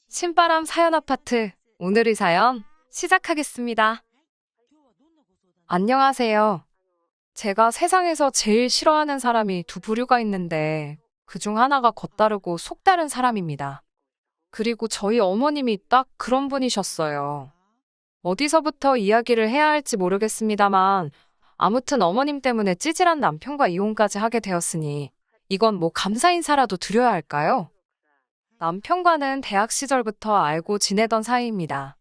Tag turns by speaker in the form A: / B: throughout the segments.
A: 신바람 사연 아파트. 오늘의 사연 시작하겠습니다. 안녕하세요. 제가 세상에서 제일 싫어하는 사람이 두 부류가 있는데 그중 하나가 겉다르고 속다른 사람입니다. 그리고 저희 어머님이 딱 그런 분이셨어요. 어디서부터 이야기를 해야 할지 모르겠습니다만 아무튼 어머님 때문에 찌질한 남편과 이혼까지 하게 되었으니 이건 뭐 감사 인사라도 드려야 할까요? 남편과는 대학 시절부터 알고 지내던 사이입니다.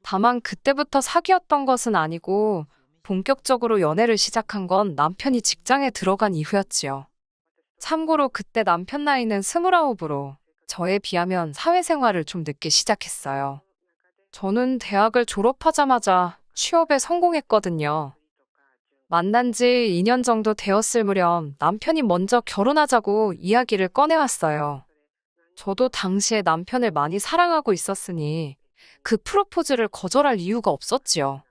A: 다만 그때부터 사귀었던 것은 아니고 본격적으로 연애를 시작한 건 남편이 직장에 들어간 이후였지요. 참고로 그때 남편 나이는 29으로 저에 비하면 사회생활을 좀 늦게 시작했어요. 저는 대학을 졸업하자마자 취업에 성공했거든요. 만난 지 2년 정도 되었을 무렵 남편이 먼저 결혼하자고 이야기를 꺼내왔어요. 저도 당시에 남편을 많이 사랑하고 있었으니 그 프로포즈를 거절할 이유가 없었지요.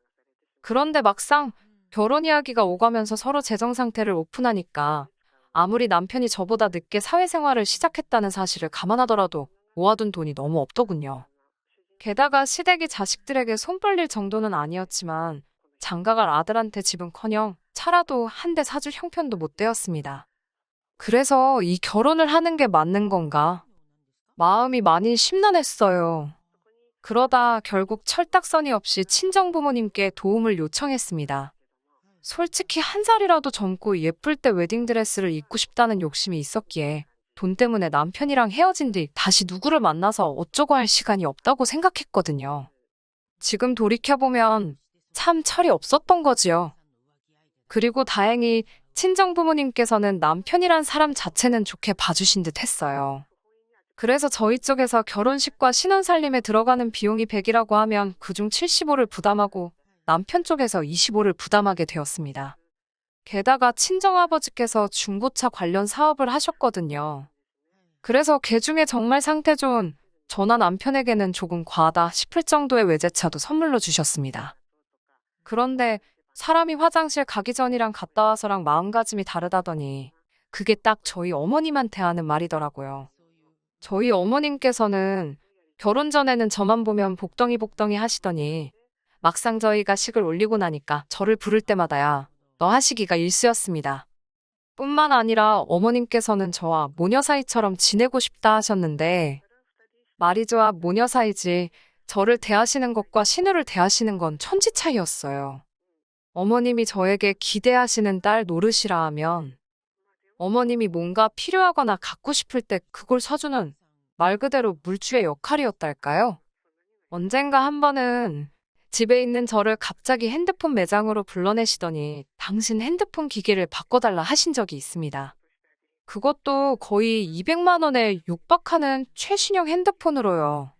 A: 그런데 막상 결혼 이야기가 오가면서 서로 재정 상태를 오픈하니까 아무리 남편이 저보다 늦게 사회생활을 시작했다는 사실을 감안하더라도 모아둔 돈이 너무 없더군요. 게다가 시댁이 자식들에게 손 벌릴 정도는 아니었지만 장가갈 아들한테 집은커녕 차라도 한 대 사줄 형편도 못 되었습니다. 그래서 이 결혼을 하는 게 맞는 건가? 마음이 많이 심란했어요. 그러다 결국 철딱서니 없이 친정부모님께 도움을 요청했습니다. 솔직히 한 살이라도 젊고 예쁠 때 웨딩드레스를 입고 싶다는 욕심이 있었기에 돈 때문에 남편이랑 헤어진 뒤 다시 누구를 만나서 어쩌고 할 시간이 없다고 생각했거든요. 지금 돌이켜보면 참 철이 없었던 거지요. 그리고 다행히 친정부모님께서는 남편이란 사람 자체는 좋게 봐주신 듯 했어요. 그래서 저희 쪽에서 결혼식과 신혼살림에 들어가는 비용이 100이라고 하면 그중 75를 부담하고 남편 쪽에서 25를 부담하게 되었습니다. 게다가 친정아버지께서 중고차 관련 사업을 하셨거든요. 그래서 개중에 정말 상태 좋은 저나 남편에게는 조금 과하다 싶을 정도의 외제차도 선물로 주셨습니다. 그런데 사람이 화장실 가기 전이랑 갔다 와서랑 마음가짐이 다르다더니 그게 딱 저희 어머님한테 하는 말이더라고요. 저희 어머님께서는 결혼 전에는 저만 보면 복덩이 복덩이 하시더니 막상 저희가 식을 올리고 나니까 저를 부를 때마다야 너 하시기가 일쑤였습니다. 뿐만 아니라 어머님께서는 저와 모녀 사이처럼 지내고 싶다 하셨는데 말이 좋아 모녀 사이지 저를 대하시는 것과 신우를 대하시는 건 천지 차이였어요. 어머님이 저에게 기대하시는 딸 노릇이라 하면 어머님이 뭔가 필요하거나 갖고 싶을 때 그걸 사주는 말 그대로 물주의 역할이었달까요? 언젠가 한 번은 집에 있는 저를 갑자기 핸드폰 매장으로 불러내시더니 당신 핸드폰 기계를 바꿔달라 하신 적이 있습니다. 그것도 거의 200만 원에 육박하는 최신형 핸드폰으로요.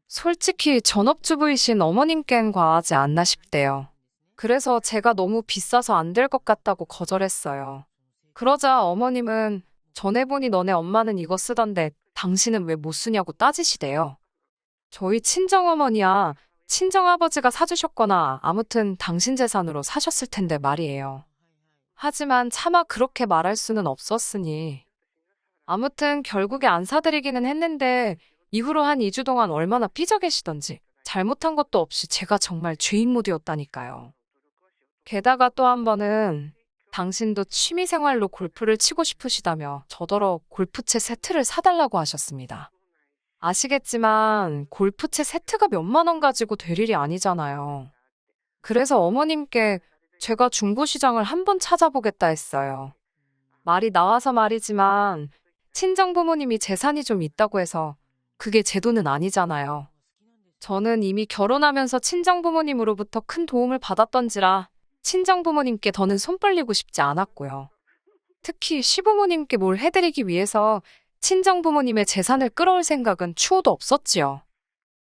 A: 솔직히 전업주부이신 어머님께는 과하지 않나 싶대요. 그래서 제가 너무 비싸서 안 될 것 같다고 거절했어요. 그러자 어머님은 전에 보니 너네 엄마는 이거 쓰던데 당신은 왜 못 쓰냐고 따지시대요. 저희 친정어머니야 친정아버지가 사주셨거나 아무튼 당신 재산으로 사셨을 텐데 말이에요. 하지만 차마 그렇게 말할 수는 없었으니 아무튼 결국에 안 사드리기는 했는데 이후로 한 2주 동안 얼마나 삐져 계시던지 잘못한 것도 없이 제가 정말 죄인 모드였다니까요. 게다가 또 한 번은 당신도 취미생활로 골프를 치고 싶으시다며 저더러 골프채 세트를 사달라고 하셨습니다. 아시겠지만 골프채 세트가 몇만 원 가지고 될 일이 아니잖아요. 그래서 어머님께 제가 중고시장을 한번 찾아보겠다 했어요. 말이 나와서 말이지만 친정부모님이 재산이 좀 있다고 해서 그게 제 돈은 아니잖아요. 저는 이미 결혼하면서 친정부모님으로부터 큰 도움을 받았던지라 친정부모님께 더는 손 벌리고 싶지 않았고요. 특히 시부모님께 뭘 해드리기 위해서 친정부모님의 재산을 끌어올 생각은 추호도 없었지요.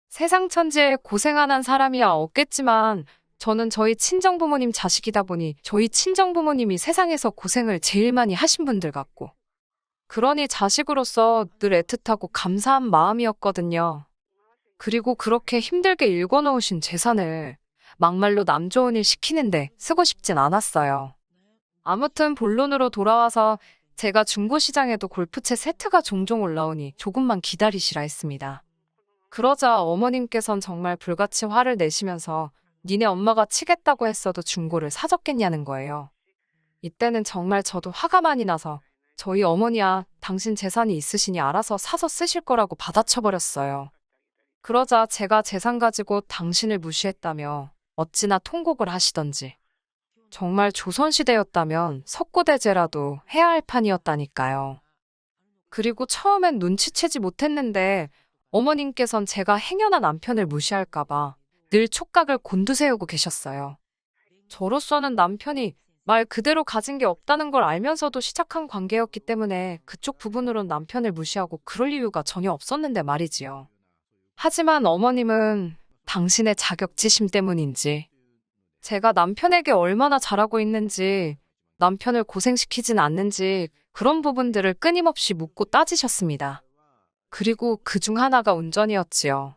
A: 세상 천지에 고생 안 한 사람이야 없겠지만 저는 저희 친정부모님 자식이다 보니 저희 친정부모님이 세상에서 고생을 제일 많이 하신 분들 같고 그러니 자식으로서 늘 애틋하고 감사한 마음이었거든요. 그리고 그렇게 힘들게 일궈놓으신 재산을 막말로 남 좋은 일 시키는데 쓰고 싶진 않았어요. 아무튼 본론으로 돌아와서 제가 중고시장에도 골프채 세트가 종종 올라오니 조금만 기다리시라 했습니다. 그러자 어머님께선 정말 불같이 화를 내시면서 니네 엄마가 치겠다고 했어도 중고를 사줬겠냐는 거예요. 이때는 정말 저도 화가 많이 나서 저희 어머니야 당신 재산이 있으시니 알아서 사서 쓰실 거라고 받아쳐버렸어요. 그러자 제가 재산 가지고 당신을 무시했다며 어찌나 통곡을 하시던지. 정말 조선시대였다면 석고대죄라도 해야 할 판이었다니까요. 그리고 처음엔 눈치채지 못했는데 어머님께선 제가 행여나 남편을 무시할까봐 늘 촉각을 곤두세우고 계셨어요. 저로서는 남편이 말 그대로 가진 게 없다는 걸 알면서도 시작한 관계였기 때문에 그쪽 부분으론 남편을 무시하고 그럴 이유가 전혀 없었는데 말이지요. 하지만 어머님은 당신의 자격지심 때문인지, 제가 남편에게 얼마나 잘하고 있는지, 남편을 고생시키진 않는지 그런 부분들을 끊임없이 묻고 따지셨습니다. 그리고 그중 하나가 운전이었지요.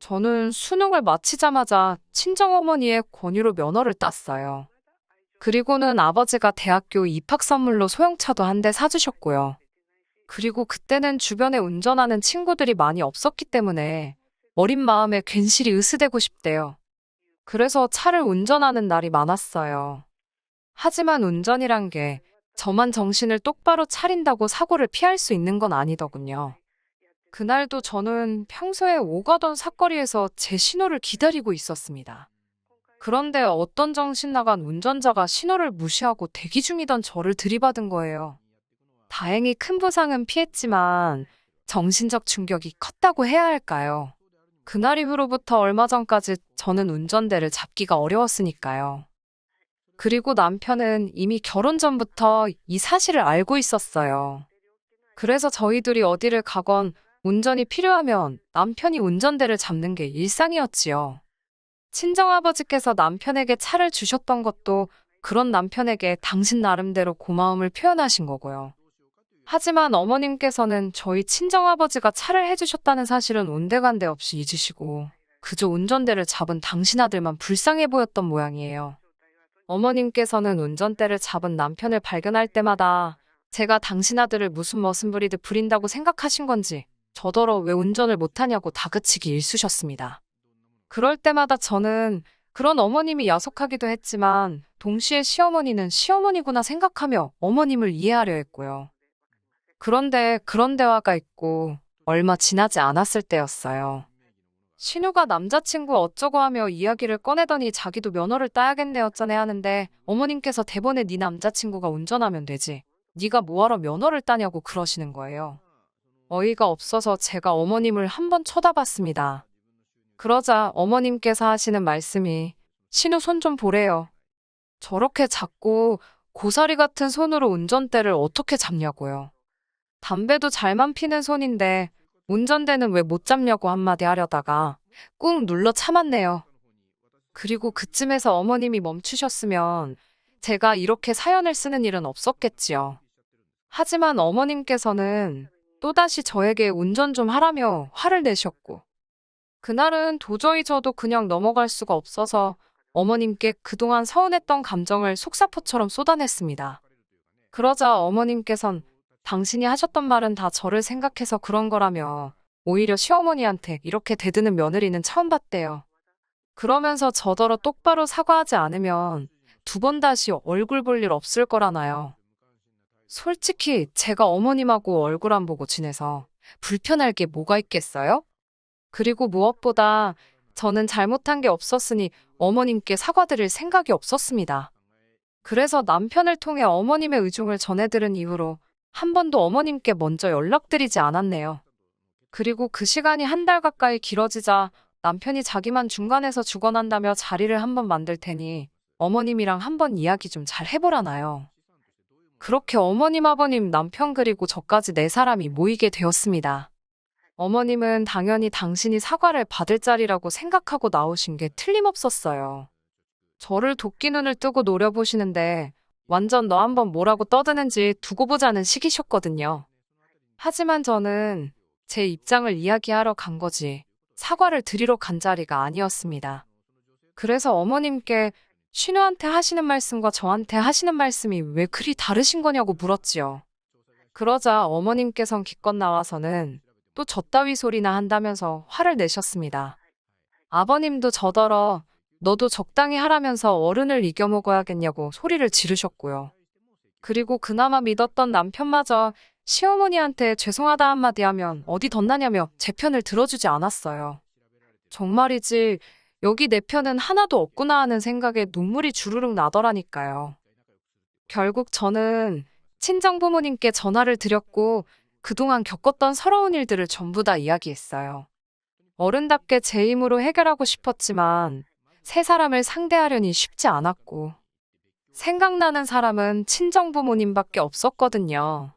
A: 저는 수능을 마치자마자 친정어머니의 권유로 면허를 땄어요. 그리고는 아버지가 대학교 입학 선물로 소형차도 한 대 사주셨고요. 그리고 그때는 주변에 운전하는 친구들이 많이 없었기 때문에 어린 마음에 괜시리 으스대고 싶대요. 그래서 차를 운전하는 날이 많았어요. 하지만 운전이란 게 저만 정신을 똑바로 차린다고 사고를 피할 수 있는 건 아니더군요. 그날도 저는 평소에 오가던 사거리에서 제 신호를 기다리고 있었습니다. 그런데 어떤 정신 나간 운전자가 신호를 무시하고 대기 중이던 저를 들이받은 거예요. 다행히 큰 부상은 피했지만 정신적 충격이 컸다고 해야 할까요? 그날 이후로부터 얼마 전까지 저는 운전대를 잡기가 어려웠으니까요. 그리고 남편은 이미 결혼 전부터 이 사실을 알고 있었어요. 그래서 저희들이 어디를 가건 운전이 필요하면 남편이 운전대를 잡는 게 일상이었지요. 친정아버지께서 남편에게 차를 주셨던 것도 그런 남편에게 당신 나름대로 고마움을 표현하신 거고요. 하지만 어머님께서는 저희 친정아버지가 차를 해주셨다는 사실은 온데간데 없이 잊으시고 그저 운전대를 잡은 당신 아들만 불쌍해 보였던 모양이에요. 어머님께서는 운전대를 잡은 남편을 발견할 때마다 제가 당신 아들을 무슨 머슴 부리듯 부린다고 생각하신 건지 저더러 왜 운전을 못하냐고 다그치기 일쑤셨습니다. 그럴 때마다 저는 그런 어머님이 야속하기도 했지만 동시에 시어머니는 시어머니구나 생각하며 어머님을 이해하려 했고요. 그런데 그런 대화가 있고 얼마 지나지 않았을 때였어요. 신우가 남자친구 어쩌고 하며 이야기를 꺼내더니 자기도 면허를 따야겠네 어쩌네 하는데 어머님께서 대본에 네 남자친구가 운전하면 되지. 네가 뭐하러 면허를 따냐고 그러시는 거예요. 어이가 없어서 제가 어머님을 한번 쳐다봤습니다. 그러자 어머님께서 하시는 말씀이 신우 손 좀 보래요. 저렇게 작고 고사리 같은 손으로 운전대를 어떻게 잡냐고요. 담배도 잘만 피는 손인데 운전대는 왜 못 잡냐고 한마디 하려다가 꾹 눌러 참았네요. 그리고 그쯤에서 어머님이 멈추셨으면 제가 이렇게 사연을 쓰는 일은 없었겠지요. 하지만 어머님께서는 또다시 저에게 운전 좀 하라며 화를 내셨고 그날은 도저히 저도 그냥 넘어갈 수가 없어서 어머님께 그동안 서운했던 감정을 속사포처럼 쏟아냈습니다. 그러자 어머님께선 당신이 하셨던 말은 다 저를 생각해서 그런 거라며 오히려 시어머니한테 이렇게 대드는 며느리는 처음 봤대요. 그러면서 저더러 똑바로 사과하지 않으면 두 번 다시 얼굴 볼 일 없을 거라나요. 솔직히 제가 어머님하고 얼굴 안 보고 지내서 불편할 게 뭐가 있겠어요? 그리고 무엇보다 저는 잘못한 게 없었으니 어머님께 사과드릴 생각이 없었습니다. 그래서 남편을 통해 어머님의 의중을 전해들은 이후로 한 번도 어머님께 먼저 연락드리지 않았네요. 그리고 그 시간이 한 달 가까이 길어지자 남편이 자기만 중간에서 죽어난다며 자리를 한번 만들 테니 어머님이랑 한번 이야기 좀 잘 해보라나요. 그렇게 어머님, 아버님, 남편 그리고 저까지 네 사람이 모이게 되었습니다. 어머님은 당연히 당신이 사과를 받을 자리라고 생각하고 나오신 게 틀림없었어요. 저를 도끼 눈을 뜨고 노려보시는데 완전 너 한번 뭐라고 떠드는지 두고 보자는 식이셨거든요. 하지만 저는 제 입장을 이야기하러 간 거지 사과를 드리러 간 자리가 아니었습니다. 그래서 어머님께 신우한테 하시는 말씀과 저한테 하시는 말씀이 왜 그리 다르신 거냐고 물었지요. 그러자 어머님께선 기껏 나와서는 또 저따위 소리나 한다면서 화를 내셨습니다. 아버님도 저더러 너도 적당히 하라면서 어른을 이겨먹어야겠냐고 소리를 지르셨고요. 그리고 그나마 믿었던 남편마저 시어머니한테 죄송하다 한마디 하면 어디 덧나냐며 제 편을 들어주지 않았어요. 정말이지 여기 내 편은 하나도 없구나 하는 생각에 눈물이 주르륵 나더라니까요. 결국 저는 친정부모님께 전화를 드렸고 그동안 겪었던 서러운 일들을 전부 다 이야기했어요. 어른답게 제 힘으로 해결하고 싶었지만 세 사람을 상대하려니 쉽지 않았고 생각나는 사람은 친정부모님밖에 없었거든요.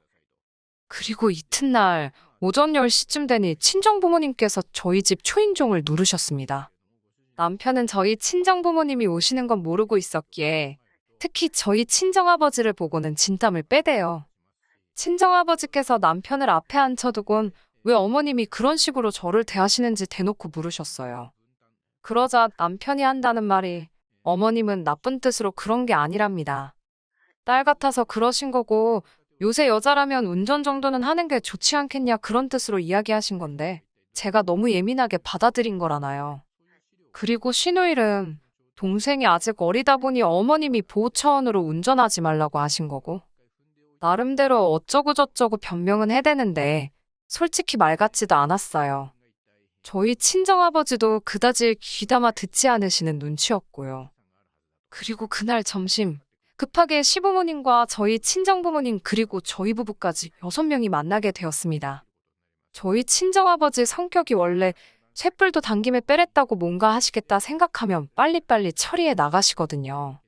A: 그리고 이튿날 오전 10시쯤 되니 친정부모님께서 저희 집 초인종을 누르셨습니다. 남편은 저희 친정부모님이 오시는 건 모르고 있었기에 특히 저희 친정아버지를 보고는 진땀을 빼대요. 친정아버지께서 남편을 앞에 앉혀두곤 왜 어머님이 그런 식으로 저를 대하시는지 대놓고 물으셨어요. 그러자 남편이 한다는 말이 어머님은 나쁜 뜻으로 그런 게 아니랍니다. 딸 같아서 그러신 거고 요새 여자라면 운전 정도는 하는 게 좋지 않겠냐 그런 뜻으로 이야기하신 건데 제가 너무 예민하게 받아들인 거라나요. 그리고 신우일은 동생이 아직 어리다 보니 어머님이 보호 차원으로 운전하지 말라고 하신 거고 나름대로 어쩌고저쩌고 변명은 해대는데 솔직히 말 같지도 않았어요. 저희 친정아버지도 그다지 귀담아 듣지 않으시는 눈치였고요. 그리고 그날 점심 급하게 시부모님과 저희 친정부모님 그리고 저희 부부까지 6명이 만나게 되었습니다. 저희 친정아버지 성격이 원래 쇳불도 당김에 빼랬다고 뭔가 하시겠다 생각하면 빨리빨리 처리해 나가시거든요.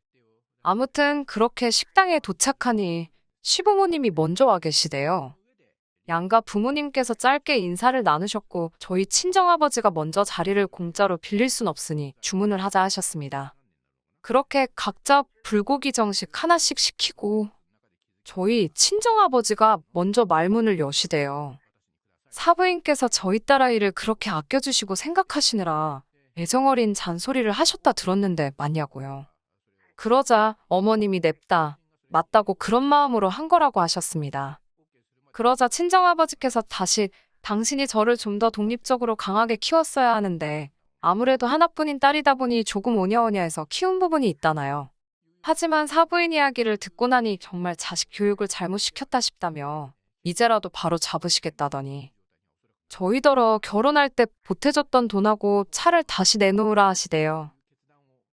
A: 아무튼 그렇게 식당에 도착하니 시부모님이 먼저 와 계시대요. 양가 부모님께서 짧게 인사를 나누셨고 저희 친정아버지가 먼저 자리를 공짜로 빌릴 순 없으니 주문을 하자 하셨습니다. 그렇게 각자 불고기 정식 하나씩 시키고 저희 친정아버지가 먼저 말문을 여시대요. 사부인께서 저희 딸아이를 그렇게 아껴주시고 생각하시느라 애정어린 잔소리를 하셨다 들었는데 맞냐고요. 그러자 어머님이 냅다 맞다고 그런 마음으로 한 거라고 하셨습니다. 그러자 친정아버지께서 다시 당신이 저를 좀 더 독립적으로 강하게 키웠어야 하는데 아무래도 하나뿐인 딸이다 보니 조금 오냐오냐해서 키운 부분이 있다나요. 하지만 사부인 이야기를 듣고 나니 정말 자식 교육을 잘못 시켰다 싶다며 이제라도 바로 잡으시겠다더니 저희더러 결혼할 때 보태줬던 돈하고 차를 다시 내놓으라 하시대요.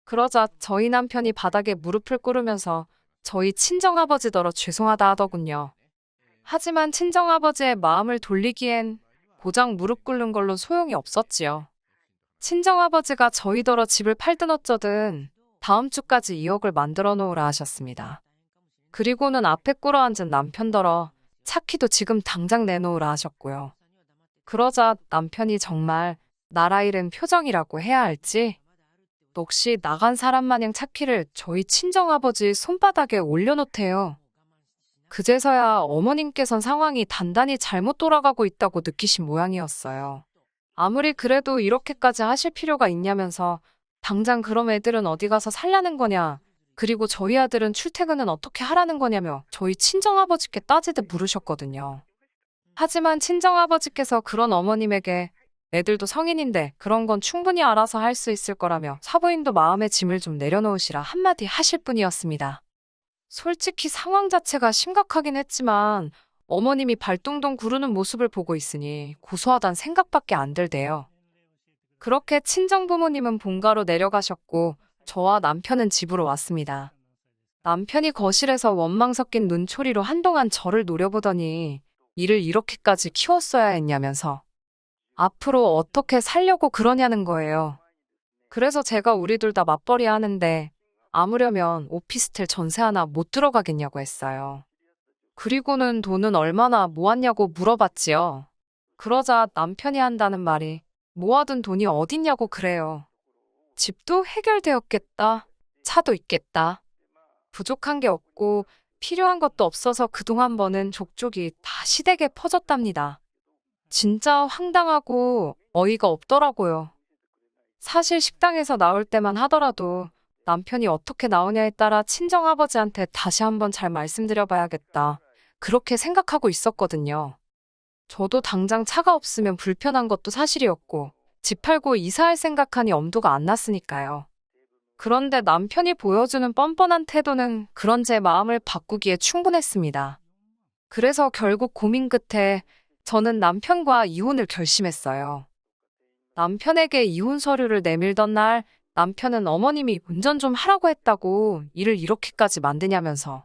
A: 그러자 저희 남편이 바닥에 무릎을 꿇으면서 저희 친정아버지더러 죄송하다 하더군요. 하지만 친정아버지의 마음을 돌리기엔 고작 무릎 꿇는 걸로 소용이 없었지요. 친정아버지가 저희더러 집을 팔든 어쩌든 다음 주까지 2억을 만들어 놓으라 하셨습니다. 그리고는 앞에 꿇어앉은 남편더러 차 키도 지금 당장 내놓으라 하셨고요. 그러자 남편이 정말 나라 잃은 표정이라고 해야 할지 넋이 나간 사람 마냥 차 키를 저희 친정아버지 손바닥에 올려놓대요. 그제서야 어머님께선 상황이 단단히 잘못 돌아가고 있다고 느끼신 모양이었어요. 아무리 그래도 이렇게까지 하실 필요가 있냐면서 당장 그럼 애들은 어디 가서 살라는 거냐 그리고 저희 아들은 출퇴근은 어떻게 하라는 거냐며 저희 친정아버지께 따지듯 물으셨거든요. 하지만 친정아버지께서 그런 어머님에게 애들도 성인인데 그런 건 충분히 알아서 할 수 있을 거라며 사부인도 마음의 짐을 좀 내려놓으시라 한마디 하실 뿐이었습니다. 솔직히 상황 자체가 심각하긴 했지만 어머님이 발동동 구르는 모습을 보고 있으니 고소하단 생각밖에 안 들대요. 그렇게 친정부모님은 본가로 내려가셨고 저와 남편은 집으로 왔습니다. 남편이 거실에서 원망 섞인 눈초리로 한동안 저를 노려보더니 이를 이렇게까지 키웠어야 했냐면서 앞으로 어떻게 살려고 그러냐는 거예요. 그래서 제가 우리 둘 다 맞벌이 하는데 아무려면 오피스텔 전세 하나 못 들어가겠냐고 했어요. 그리고는 돈은 얼마나 모았냐고 물어봤지요. 그러자 남편이 한다는 말이 모아둔 돈이 어딨냐고 그래요. 집도 해결되었겠다. 차도 있겠다. 부족한 게 없고 필요한 것도 없어서 그동안 버는 족족이 다 시댁에 퍼졌답니다. 진짜 황당하고 어이가 없더라고요. 사실 식당에서 나올 때만 하더라도 남편이 어떻게 나오냐에 따라 친정아버지한테 다시 한번 잘 말씀드려봐야겠다. 그렇게 생각하고 있었거든요. 저도 당장 차가 없으면 불편한 것도 사실이었고, 집 팔고 이사할 생각하니 엄두가 안 났으니까요. 그런데 남편이 보여주는 뻔뻔한 태도는 그런 제 마음을 바꾸기에 충분했습니다. 그래서 결국 고민 끝에 저는 남편과 이혼을 결심했어요. 남편에게 이혼 서류를 내밀던 날 남편은 어머님이 운전 좀 하라고 했다고 일을 이렇게까지 만드냐면서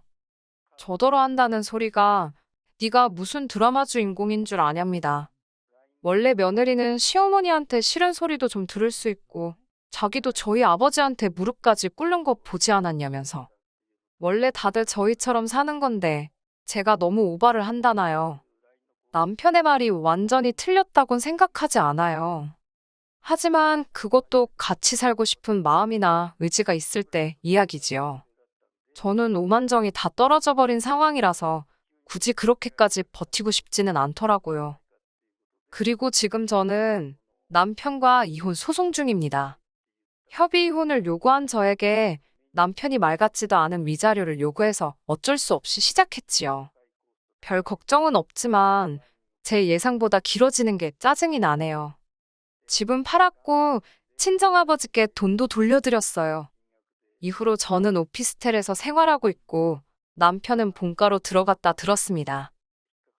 A: 저더러 한다는 소리가 네가 무슨 드라마 주인공인 줄 아냐입니다. 원래 며느리는 시어머니한테 싫은 소리도 좀 들을 수 있고 자기도 저희 아버지한테 무릎까지 꿇는 거 보지 않았냐면서 원래 다들 저희처럼 사는 건데 제가 너무 오바를 한다나요. 남편의 말이 완전히 틀렸다곤 생각하지 않아요. 하지만 그것도 같이 살고 싶은 마음이나 의지가 있을 때 이야기지요. 저는 오만정이 다 떨어져 버린 상황이라서 굳이 그렇게까지 버티고 싶지는 않더라고요. 그리고 지금 저는 남편과 이혼 소송 중입니다. 협의 이혼을 요구한 저에게 남편이 말 같지도 않은 위자료를 요구해서 어쩔 수 없이 시작했지요. 별 걱정은 없지만 제 예상보다 길어지는 게 짜증이 나네요. 집은 팔았고 친정아버지께 돈도 돌려드렸어요. 이후로 저는 오피스텔에서 생활하고 있고 남편은 본가로 들어갔다 들었습니다.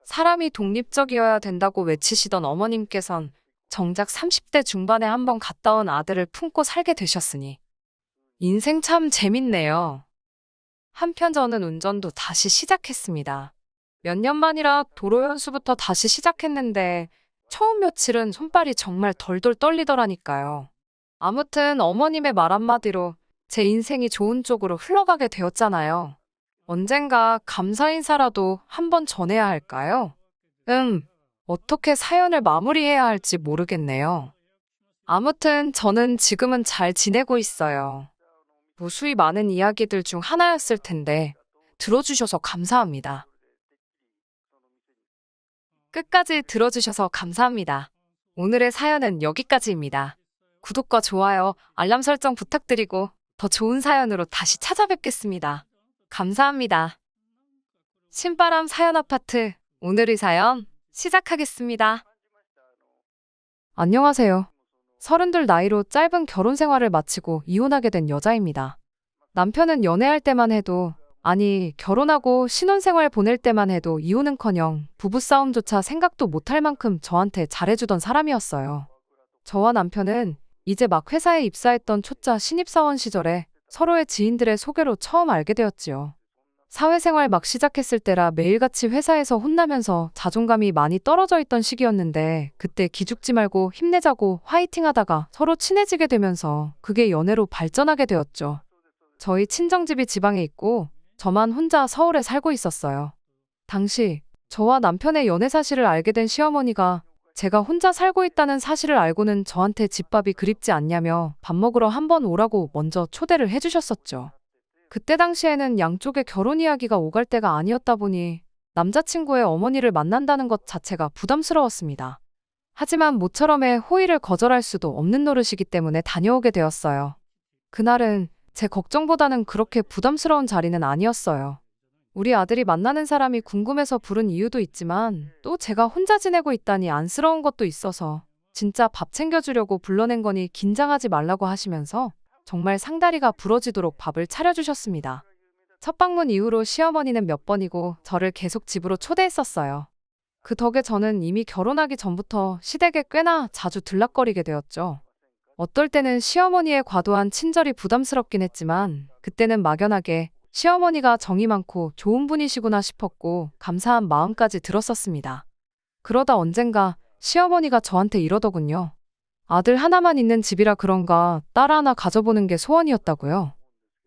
A: 사람이 독립적이어야 된다고 외치시던 어머님께선 정작 30대 중반에 한번 갔다 온 아들을 품고 살게 되셨으니 인생 참 재밌네요. 한편 저는 운전도 다시 시작했습니다. 몇 년 만이라 도로 연수부터 다시 시작했는데 처음 며칠은 손발이 정말 덜덜 떨리더라니까요. 아무튼 어머님의 말 한마디로 제 인생이 좋은 쪽으로 흘러가게 되었잖아요. 언젠가 감사 인사라도 한번 전해야 할까요? 어떻게 사연을 마무리해야 할지 모르겠네요. 아무튼 저는 지금은 잘 지내고 있어요. 무수히 많은 이야기들 중 하나였을 텐데 들어주셔서 감사합니다. 끝까지 들어주셔서 감사합니다. 오늘의 사연은 여기까지입니다. 구독과 좋아요, 알람 설정 부탁드리고 더 좋은 사연으로 다시 찾아뵙겠습니다. 감사합니다. 신바람 사연 아파트 오늘의 사연 시작하겠습니다. 안녕하세요. 32 나이로 짧은 결혼 생활을 마치고 이혼하게 된 여자입니다. 남편은 연애할 때만 해도 아니 결혼하고 신혼생활 보낼 때만 해도 이혼은커녕 부부싸움조차 생각도 못할 만큼 저한테 잘해주던 사람이었어요. 저와 남편은 이제 막 회사에 입사했던 초짜 신입사원 시절에 서로의 지인들의 소개로 처음 알게 되었지요. 사회생활 막 시작했을 때라 매일같이 회사에서 혼나면서 자존감이 많이 떨어져 있던 시기였는데 그때 기죽지 말고 힘내자고 화이팅 하다가 서로 친해지게 되면서 그게 연애로 발전하게 되었죠. 저희 친정집이 지방에 있고 저만 혼자 서울에 살고 있었어요. 당시 저와 남편의 연애 사실을 알게 된 시어머니가 제가 혼자 살고 있다는 사실을 알고는 저한테 집밥이 그립지 않냐며 밥 먹으러 한번 오라고 먼저 초대를 해주셨었죠. 그때 당시에는 양쪽의 결혼 이야기가 오갈 때가 아니었다 보니 남자친구의 어머니를 만난다는 것 자체가 부담스러웠습니다. 하지만 모처럼의 호의를 거절할 수도 없는 노릇이기 때문에 다녀오게 되었어요. 그날은 제 걱정보다는 그렇게 부담스러운 자리는 아니었어요. 우리 아들이 만나는 사람이 궁금해서 부른 이유도 있지만 또 제가 혼자 지내고 있다니 안쓰러운 것도 있어서 진짜 밥 챙겨주려고 불러낸 거니 긴장하지 말라고 하시면서 정말 상다리가 부러지도록 밥을 차려주셨습니다. 첫 방문 이후로 시어머니는 몇 번이고 저를 계속 집으로 초대했었어요. 그 덕에 저는 이미 결혼하기 전부터 시댁에 꽤나 자주 들락거리게 되었죠. 어떨 때는 시어머니의 과도한 친절이 부담스럽긴 했지만 그때는 막연하게 시어머니가 정이 많고 좋은 분이시구나 싶었고 감사한 마음까지 들었었습니다. 그러다 언젠가 시어머니가 저한테 이러더군요. 아들 하나만 있는 집이라 그런가 딸 하나 가져보는 게 소원이었다고요.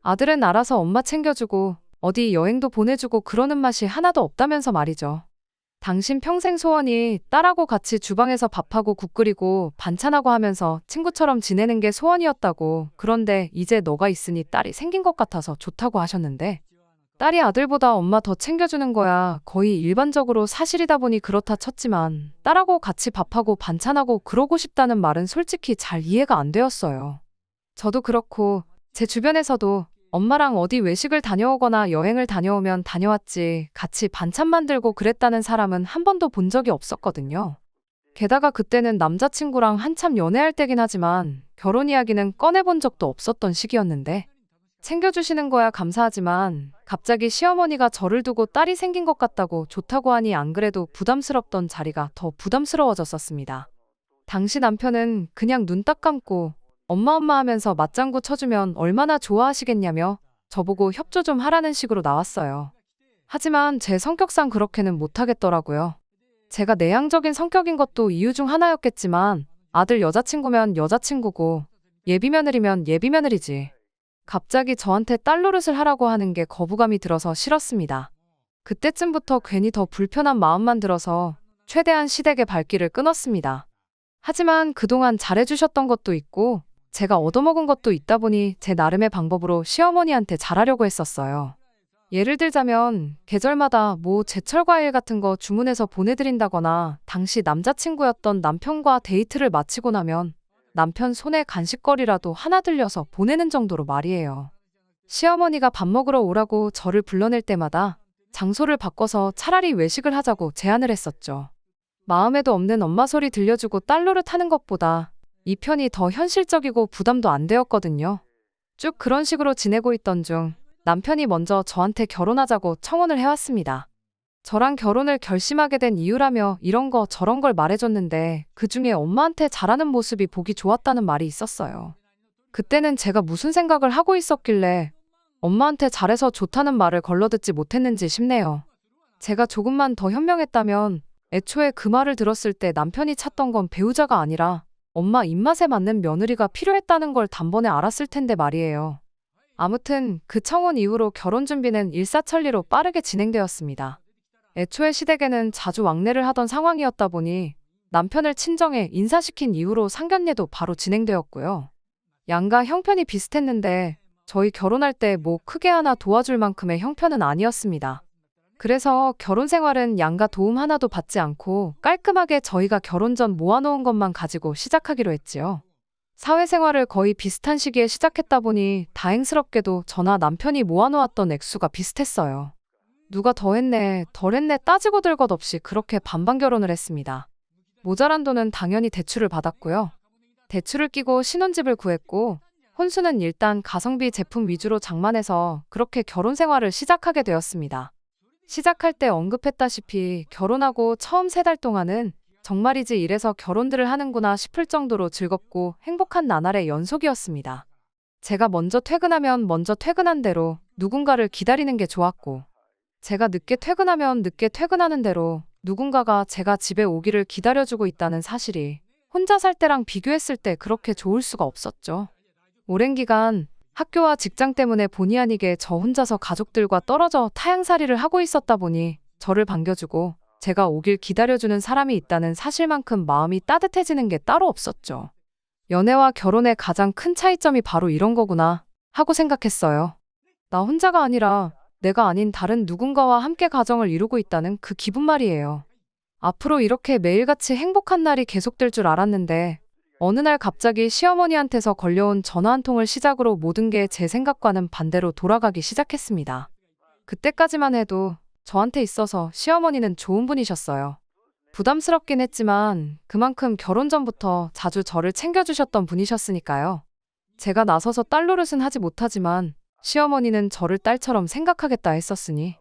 A: 아들은 알아서 엄마 챙겨주고 어디 여행도 보내주고 그러는 맛이 하나도 없다면서 말이죠. 당신 평생 소원이 딸하고 같이 주방에서 밥하고 국 끓이고 반찬하고 하면서 친구처럼 지내는 게 소원이었다고. 그런데 이제 너가 있으니 딸이 생긴 것 같아서 좋다고 하셨는데 딸이 아들보다 엄마 더 챙겨주는 거야 거의 일반적으로 사실이다 보니 그렇다 쳤지만 딸하고 같이 밥하고 반찬하고 그러고 싶다는 말은 솔직히 잘 이해가 안 되었어요. 저도 그렇고 제 주변에서도 엄마랑 어디 외식을 다녀오거나 여행을 다녀오면 다녀왔지 같이 반찬 만들고 그랬다는 사람은 한 번도 본 적이 없었거든요. 게다가 그때는 남자친구랑 한참 연애할 때긴 하지만 결혼 이야기는 꺼내본 적도 없었던 시기였는데 챙겨주시는 거야 감사하지만 갑자기 시어머니가 저를 두고 딸이 생긴 것 같다고 좋다고 하니 안 그래도 부담스럽던 자리가 더 부담스러워졌었습니다. 당시 남편은 그냥 눈 딱 감고 엄마 엄마 하면서 맞장구 쳐주면 얼마나 좋아하시겠냐며 저보고 협조 좀 하라는 식으로 나왔어요. 하지만 제 성격상 그렇게는 못하겠더라고요. 제가 내향적인 성격인 것도 이유 중 하나였겠지만 아들 여자친구면 여자친구고 예비며느리면 예비며느리지. 갑자기 저한테 딸 노릇을 하라고 하는 게 거부감이 들어서 싫었습니다. 그때쯤부터 괜히 더 불편한 마음만 들어서 최대한 시댁의 발길을 끊었습니다. 하지만 그동안 잘해주셨던 것도 있고 제가 얻어먹은 것도 있다 보니 제 나름의 방법으로 시어머니한테 잘하려고 했었어요. 예를 들자면 계절마다 뭐 제철 과일 같은 거 주문해서 보내드린다거나 당시 남자친구였던 남편과 데이트를 마치고 나면 남편 손에 간식거리라도 하나 들려서 보내는 정도로 말이에요. 시어머니가 밥 먹으러 오라고 저를 불러낼 때마다 장소를 바꿔서 차라리 외식을 하자고 제안을 했었죠. 마음에도 없는 엄마 소리 들려주고 딸 노릇하는 것보다 이 편이 더 현실적이고 부담도 안 되었거든요. 쭉 그런 식으로 지내고 있던 중 남편이 먼저 저한테 결혼하자고 청혼을 해왔습니다. 저랑 결혼을 결심하게 된 이유라며 이런 거 저런 걸 말해줬는데 그중에 엄마한테 잘하는 모습이 보기 좋았다는 말이 있었어요. 그때는 제가 무슨 생각을 하고 있었길래 엄마한테 잘해서 좋다는 말을 걸러듣지 못했는지 싶네요. 제가 조금만 더 현명했다면 애초에 그 말을 들었을 때 남편이 찾던 건 배우자가 아니라 엄마 입맛에 맞는 며느리가 필요했다는 걸 단번에 알았을 텐데 말이에요. 아무튼 그 청혼 이후로 결혼 준비는 일사천리로 빠르게 진행되었습니다. 애초에 시댁에는 자주 왕래를 하던 상황이었다 보니 남편을 친정에 인사시킨 이후로 상견례도 바로 진행되었고요. 양가 형편이 비슷했는데 저희 결혼할 때 뭐 크게 하나 도와줄 만큼의 형편은 아니었습니다. 그래서 결혼 생활은 양가 도움 하나도 받지 않고 깔끔하게 저희가 결혼 전 모아놓은 것만 가지고 시작하기로 했지요. 사회생활을 거의 비슷한 시기에 시작했다 보니 다행스럽게도 저나 남편이 모아놓았던 액수가 비슷했어요. 누가 더 했네, 덜 했네 따지고 들 것 없이 그렇게 반반 결혼을 했습니다. 모자란 돈은 당연히 대출을 받았고요. 대출을 끼고 신혼집을 구했고 혼수는 일단 가성비 제품 위주로 장만해서 그렇게 결혼 생활을 시작하게 되었습니다. 시작할 때 언급했다시피 결혼하고 처음 3달 동안은 정말이지 이래서 결혼들을 하는구나 싶을 정도로 즐겁고 행복한 나날의 연속이었습니다. 제가 먼저 퇴근하면 먼저 퇴근한 대로 누군가를 기다리는 게 좋았고 제가 늦게 퇴근하면 늦게 퇴근하는 대로 누군가가 제가 집에 오기를 기다려주고 있다는 사실이 혼자 살 때랑 비교했을 때 그렇게 좋을 수가 없었죠. 오랜 기간 학교와 직장 때문에 본의 아니게 저 혼자서 가족들과 떨어져 타향살이를 하고 있었다 보니 저를 반겨주고 제가 오길 기다려주는 사람이 있다는 사실만큼 마음이 따뜻해지는 게 따로 없었죠. 연애와 결혼의 가장 큰 차이점이 바로 이런 거구나 하고 생각했어요. 나 혼자가 아니라 내가 아닌 다른 누군가와 함께 가정을 이루고 있다는 그 기분 말이에요. 앞으로 이렇게 매일같이 행복한 날이 계속될 줄 알았는데 어느 날 갑자기 시어머니한테서 걸려온 전화 한 통을 시작으로 모든 게 제 생각과는 반대로 돌아가기 시작했습니다. 그때까지만 해도 저한테 있어서 시어머니는 좋은 분이셨어요. 부담스럽긴 했지만 그만큼 결혼 전부터 자주 저를 챙겨주셨던 분이셨으니까요. 제가 나서서 딸 노릇은 하지 못하지만 시어머니는 저를 딸처럼 생각하겠다 했었으니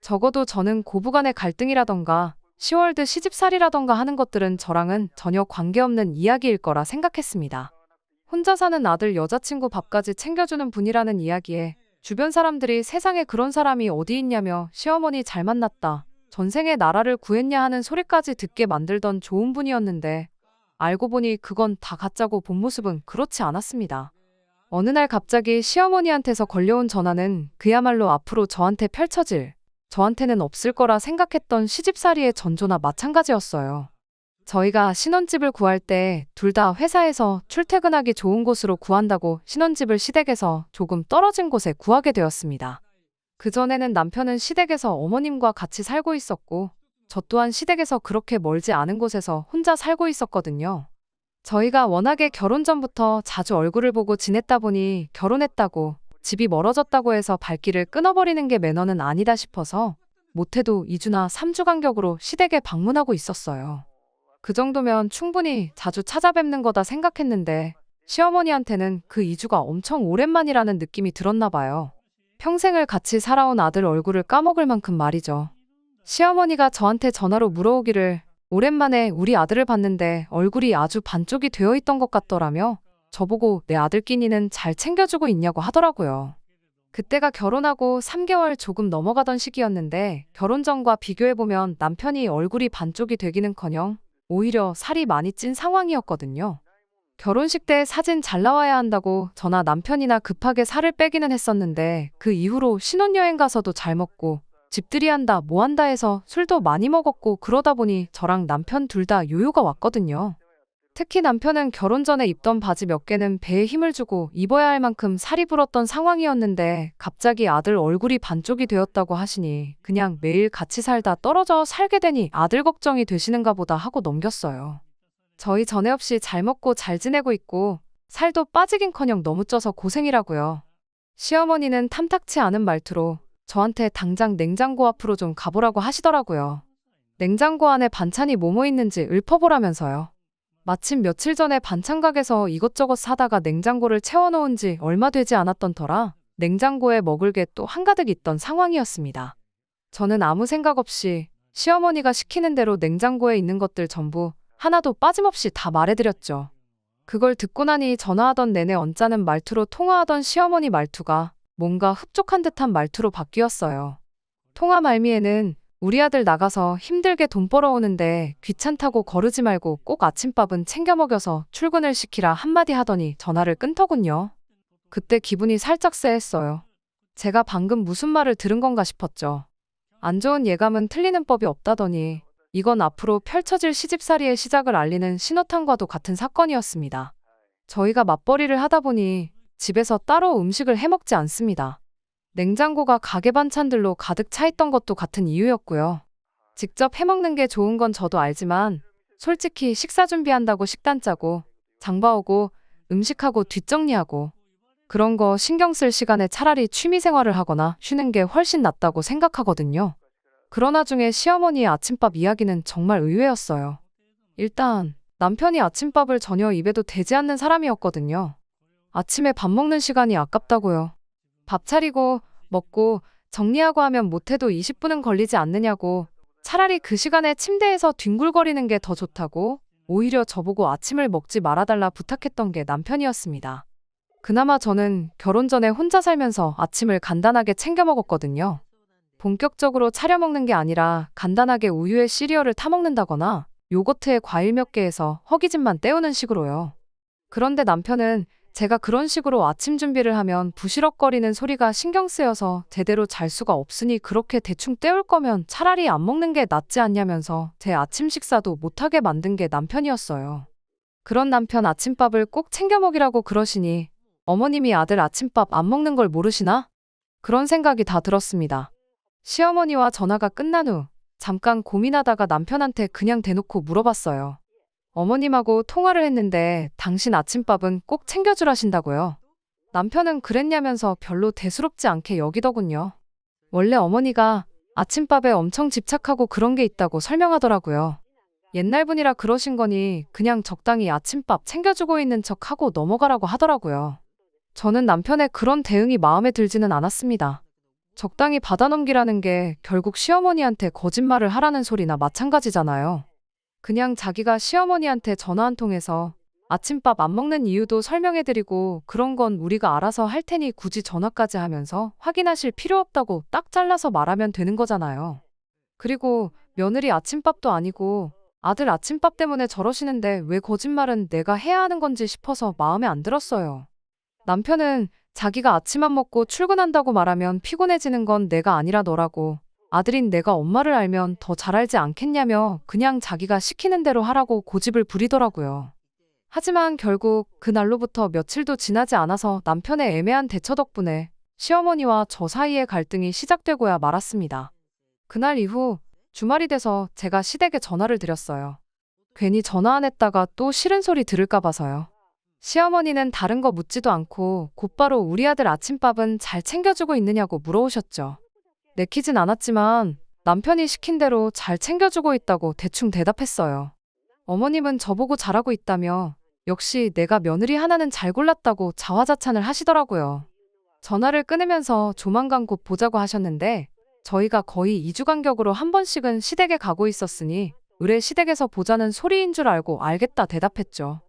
A: 적어도 저는 고부간의 갈등이라던가 시월드 시집살이라던가 하는 것들은 저랑은 전혀 관계없는 이야기일 거라 생각했습니다. 혼자 사는 아들 여자친구 밥까지 챙겨주는 분이라는 이야기에 주변 사람들이 세상에 그런 사람이 어디 있냐며 시어머니 잘 만났다, 전생에 나라를 구했냐 하는 소리까지 듣게 만들던 좋은 분이었는데 알고 보니 그건 다 가짜고 본 모습은 그렇지 않았습니다. 어느 날 갑자기 시어머니한테서 걸려온 전화는 그야말로 앞으로 저한테 펼쳐질, 저한테는 없을 거라 생각했던 시집살이의 전조나 마찬가지였어요. 저희가 신혼집을 구할 때 둘 다 회사에서 출퇴근하기 좋은 곳으로 구한다고 신혼집을 시댁에서 조금 떨어진 곳에 구하게 되었습니다. 그전에는 남편은 시댁에서 어머님과 같이 살고 있었고 저 또한 시댁에서 그렇게 멀지 않은 곳에서 혼자 살고 있었거든요. 저희가 워낙에 결혼 전부터 자주 얼굴을 보고 지냈다 보니 결혼했다고 집이 멀어졌다고 해서 발길을 끊어버리는 게 매너는 아니다 싶어서 못해도 2주나 3주 간격으로 시댁에 방문하고 있었어요. 그 정도면 충분히 자주 찾아뵙는 거다 생각했는데 시어머니한테는 그 2주가 엄청 오랜만이라는 느낌이 들었나 봐요. 평생을 같이 살아온 아들 얼굴을 까먹을 만큼 말이죠. 시어머니가 저한테 전화로 물어오기를 오랜만에 우리 아들을 봤는데 얼굴이 아주 반쪽이 되어 있던 것 같더라며 저보고 내 아들 끼니는 잘 챙겨주고 있냐고 하더라고요. 그때가 결혼하고 3개월 조금 넘어가던 시기였는데 결혼 전과 비교해보면 남편이 얼굴이 반쪽이 되기는커녕 오히려 살이 많이 찐 상황이었거든요. 결혼식 때 사진 잘 나와야 한다고 저나 남편이나 급하게 살을 빼기는 했었는데 그 이후로 신혼여행 가서도 잘 먹고 집들이 한다 뭐 한다 해서 술도 많이 먹었고 그러다 보니 저랑 남편 둘 다 요요가 왔거든요. 특히 남편은 결혼 전에 입던 바지 몇 개는 배에 힘을 주고 입어야 할 만큼 살이 불었던 상황이었는데 갑자기 아들 얼굴이 반쪽이 되었다고 하시니 그냥 매일 같이 살다 떨어져 살게 되니 아들 걱정이 되시는가 보다 하고 넘겼어요. 저희 전에 없이 잘 먹고 잘 지내고 있고 살도 빠지긴커녕 너무 쪄서 고생이라고요. 시어머니는 탐탁치 않은 말투로 저한테 당장 냉장고 앞으로 좀 가보라고 하시더라고요. 냉장고 안에 반찬이 뭐뭐 있는지 읊어보라면서요. 마침 며칠 전에 반찬 가게에서 이것저것 사다가 냉장고를 채워놓은 지 얼마 되지 않았던 터라 냉장고에 먹을 게 또 한가득 있던 상황이었습니다. 저는 아무 생각 없이 시어머니가 시키는 대로 냉장고에 있는 것들 전부 하나도 빠짐없이 다 말해드렸죠. 그걸 듣고 나니 전화하던 내내 언짢은 말투로 통화하던 시어머니 말투가 뭔가 흡족한 듯한 말투로 바뀌었어요. 통화 말미에는 우리 아들 나가서 힘들게 돈 벌어오는데 귀찮다고 거르지 말고 꼭 아침밥은 챙겨 먹여서 출근을 시키라 한마디 하더니 전화를 끊더군요. 그때 기분이 살짝 쎄했어요. 제가 방금 무슨 말을 들은 건가 싶었죠. 안 좋은 예감은 틀리는 법이 없다더니 이건 앞으로 펼쳐질 시집살이의 시작을 알리는 신호탄과도 같은 사건이었습니다. 저희가 맞벌이를 하다 보니 집에서 따로 음식을 해먹지 않습니다. 냉장고가 가게 반찬들로 가득 차 있던 것도 같은 이유였고요. 직접 해먹는 게 좋은 건 저도 알지만 솔직히 식사 준비한다고 식단 짜고 장봐오고 음식하고 뒷정리하고 그런 거 신경 쓸 시간에 차라리 취미생활을 하거나 쉬는 게 훨씬 낫다고 생각하거든요. 그러나 중에 시어머니의 아침밥 이야기는 정말 의외였어요. 일단 남편이 아침밥을 전혀 입에도 대지 않는 사람이었거든요. 아침에 밥 먹는 시간이 아깝다고요. 밥 차리고 먹고 정리하고 하면 못해도 20분은 걸리지 않느냐고 차라리 그 시간에 침대에서 뒹굴거리는 게 더 좋다고 오히려 저보고 아침을 먹지 말아달라 부탁했던 게 남편이었습니다. 그나마 저는 결혼 전에 혼자 살면서 아침을 간단하게 챙겨 먹었거든요. 본격적으로 차려 먹는 게 아니라 간단하게 우유에 시리얼을 타 먹는다거나 요거트에 과일 몇 개 해서 허기짐만 때우는 식으로요. 그런데 남편은 제가 그런 식으로 아침 준비를 하면 부시럭거리는 소리가 신경 쓰여서 제대로 잘 수가 없으니 그렇게 대충 때울 거면 차라리 안 먹는 게 낫지 않냐면서 제 아침 식사도 못하게 만든 게 남편이었어요. 그런 남편 아침밥을 꼭 챙겨 먹이라고 그러시니 어머님이 아들 아침밥 안 먹는 걸 모르시나? 그런 생각이 다 들었습니다. 시어머니와 전화가 끝난 후 잠깐 고민하다가 남편한테 그냥 대놓고 물어봤어요. 어머님하고 통화를 했는데 당신 아침밥은 꼭 챙겨주라신다고요. 남편은 그랬냐면서 별로 대수롭지 않게 여기더군요. 원래 어머니가 아침밥에 엄청 집착하고 그런 게 있다고 설명하더라고요. 옛날 분이라 그러신 거니 그냥 적당히 아침밥 챙겨주고 있는 척하고 넘어가라고 하더라고요. 저는 남편의 그런 대응이 마음에 들지는 않았습니다. 적당히 받아넘기라는 게 결국 시어머니한테 거짓말을 하라는 소리나 마찬가지잖아요. 그냥 자기가 시어머니한테 전화 한 통해서 아침밥 안 먹는 이유도 설명해드리고 그런 건 우리가 알아서 할 테니 굳이 전화까지 하면서 확인하실 필요 없다고 딱 잘라서 말하면 되는 거잖아요. 그리고 며느리 아침밥도 아니고 아들 아침밥 때문에 저러시는데 왜 거짓말은 내가 해야 하는 건지 싶어서 마음에 안 들었어요. 남편은 자기가 아침 안 먹고 출근한다고 말하면 피곤해지는 건 내가 아니라 너라고 아들인 내가 엄마를 알면 더 잘 알지 않겠냐며 그냥 자기가 시키는 대로 하라고 고집을 부리더라고요. 하지만 결국 그날로부터 며칠도 지나지 않아서 남편의 애매한 대처 덕분에 시어머니와 저 사이의 갈등이 시작되고야 말았습니다. 그날 이후 주말이 돼서 제가 시댁에 전화를 드렸어요. 괜히 전화 안 했다가 또 싫은 소리 들을까 봐서요. 시어머니는 다른 거 묻지도 않고 곧바로 우리 아들 아침밥은 잘 챙겨주고 있느냐고 물어오셨죠. 내키진 않았지만 남편이 시킨 대로 잘 챙겨주고 있다고 대충 대답했어요. 어머님은 저보고 잘하고 있다며 역시 내가 며느리 하나는 잘 골랐다고 자화자찬을 하시더라고요. 전화를 끊으면서 조만간 곧 보자고 하셨는데 저희가 거의 2주 간격으로 한 번씩은 시댁에 가고 있었으니 의뢰 시댁에서 보자는 소리인 줄 알고 알겠다 대답했죠.